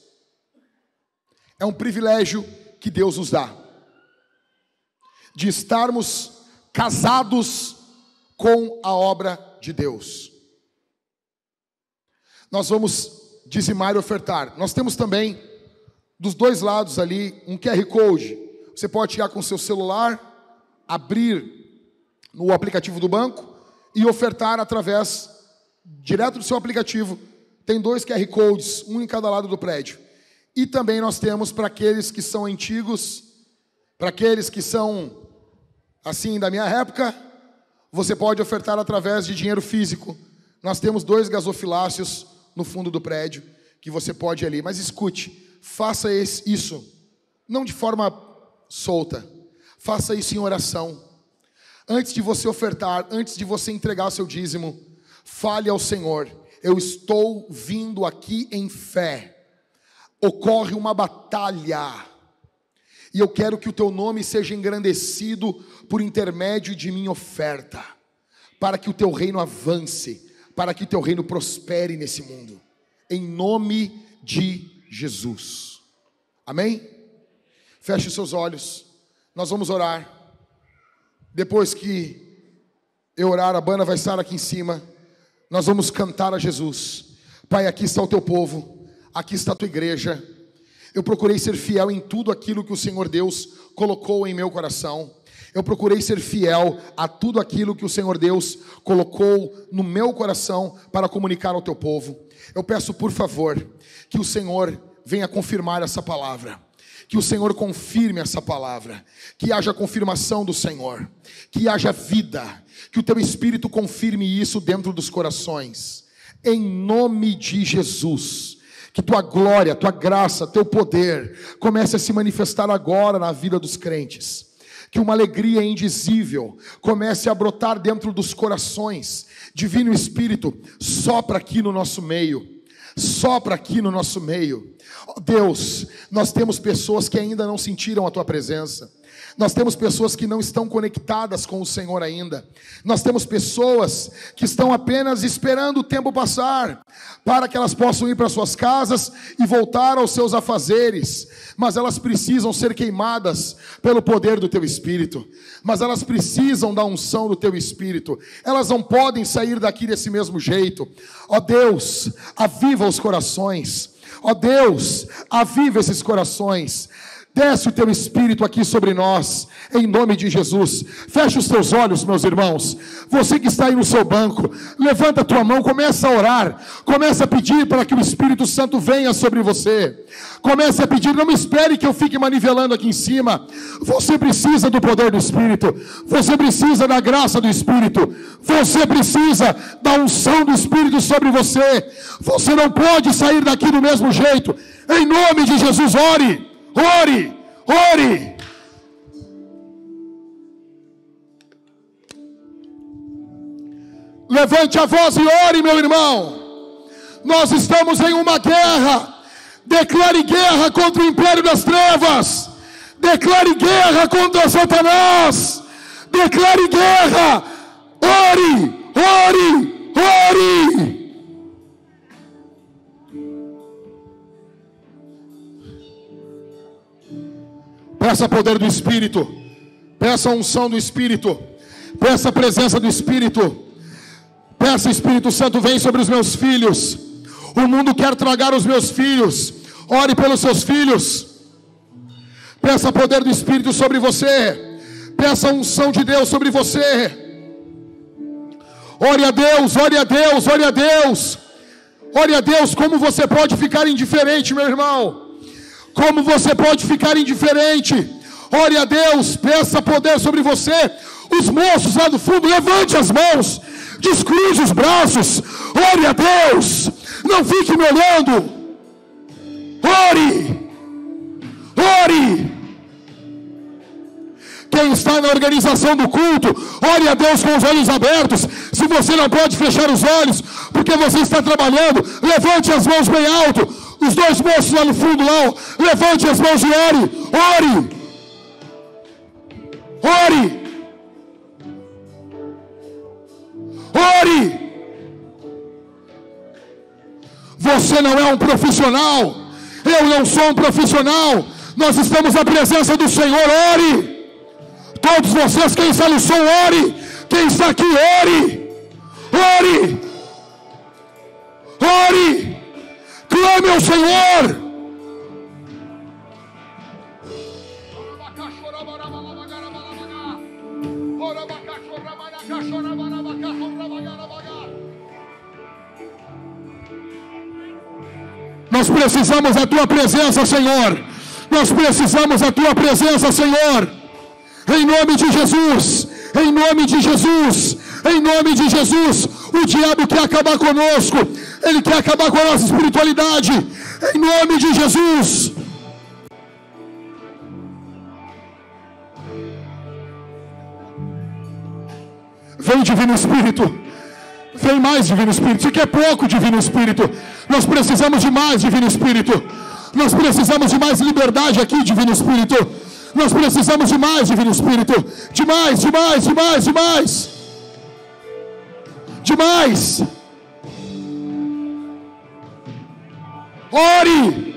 É um privilégio que Deus nos dá, de estarmos casados com a obra de Deus. Nós vamos dizimar e ofertar. Nós temos também, dos 2 lados ali, um QR Code. Você pode chegar com o seu celular, abrir no aplicativo do banco e ofertar através, direto do seu aplicativo. Tem 2 QR Codes, um em cada lado do prédio. E também nós temos para aqueles que são antigos, para aqueles que são, assim, da minha época, você pode ofertar através de dinheiro físico. Nós temos 2 gasofilácios no fundo do prédio, que você pode ir ali. Mas escute, faça isso, não de forma solta. Faça isso em oração. Antes de você ofertar, antes de você entregar o seu dízimo, fale ao Senhor: eu estou vindo aqui em fé. Ocorre uma batalha, e eu quero que o teu nome seja engrandecido por intermédio de minha oferta, para que o teu reino avance, para que o teu reino prospere nesse mundo, em nome de Jesus. Amém? Feche os seus olhos, nós vamos orar. Depois que eu orar, a banda vai estar aqui em cima. Nós vamos cantar a Jesus. Pai, aqui está o teu povo, aqui está a tua igreja. Eu procurei ser fiel em tudo aquilo que o Senhor Deus colocou em meu coração. Eu procurei ser fiel a tudo aquilo que o Senhor Deus colocou no meu coração para comunicar ao teu povo. Eu peço, por favor, que o Senhor venha confirmar essa palavra. Que o Senhor confirme essa palavra, que haja confirmação do Senhor, que haja vida, que o teu Espírito confirme isso dentro dos corações, em nome de Jesus. Que tua glória, tua graça, teu poder comece a se manifestar agora na vida dos crentes. Que uma alegria indizível comece a brotar dentro dos corações. Divino Espírito, sopra aqui no nosso meio. Sopra aqui no nosso meio. Oh Deus, nós temos pessoas que ainda não sentiram a tua presença. Nós temos pessoas que não estão conectadas com o Senhor ainda. Nós temos pessoas que estão apenas esperando o tempo passar, para que elas possam ir para suas casas e voltar aos seus afazeres. Mas elas precisam ser queimadas pelo poder do teu Espírito. Mas elas precisam da unção do teu Espírito. Elas não podem sair daqui desse mesmo jeito. Ó Deus, aviva os corações. Ó Deus, aviva esses corações. Desce o teu Espírito aqui sobre nós, em nome de Jesus. Fecha os teus olhos, meus irmãos. Você que está aí no seu banco, levanta a tua mão, começa a orar, começa a pedir para que o Espírito Santo venha sobre você. Começa a pedir, não me espere que eu fique manivelando aqui em cima. Você precisa do poder do Espírito, você precisa da graça do Espírito, você precisa da unção do Espírito sobre você. Você não pode sair daqui do mesmo jeito. Em nome de Jesus, ore. Ore, ore. Levante a voz e ore, meu irmão. Nós estamos em uma guerra. Declare guerra contra o império das trevas. Declare guerra contra Satanás. Declare guerra. Ore, ore, ore. Peça poder do Espírito, peça a unção do Espírito, peça a presença do Espírito, peça, Espírito Santo, vem sobre os meus filhos. O mundo quer tragar os meus filhos. Ore pelos seus filhos. Peça poder do Espírito sobre você. Peça a unção de Deus sobre você. Ore a Deus, ore a Deus, ore a Deus. Ore a Deus. Como você pode ficar indiferente, meu irmão? Como você pode ficar indiferente? Ore a Deus, peça poder sobre você. Os moços lá do fundo, levante as mãos, descruze os braços, ore a Deus, não fique me olhando. Ore, ore. Quem está na organização do culto, ore a Deus com os olhos abertos. Se você não pode fechar os olhos, porque você está trabalhando, levante as mãos bem alto. Os dois moços lá no fundo, lá, levante as mãos e ore, ore, ore, ore. Você não é um profissional, eu não sou um profissional, nós estamos na presença do Senhor. Ore. Todos vocês, quem está no som, ore. Quem está aqui, ore. Ore. Ore. Clame ao Senhor. Nós precisamos da tua presença, Senhor. Nós precisamos da tua presença, Senhor. Em nome de Jesus, em nome de Jesus, em nome de Jesus. O diabo quer acabar conosco, ele quer acabar com a nossa espiritualidade. Em nome de Jesus. Vem, Divino Espírito. Vem mais, Divino Espírito. Isso aqui é pouco, Divino Espírito. Nós precisamos de mais, Divino Espírito. Nós precisamos de mais liberdade aqui, Divino Espírito. Nós precisamos de mais, Divino Espírito. De mais, de mais, de mais, de mais. De mais. Ore.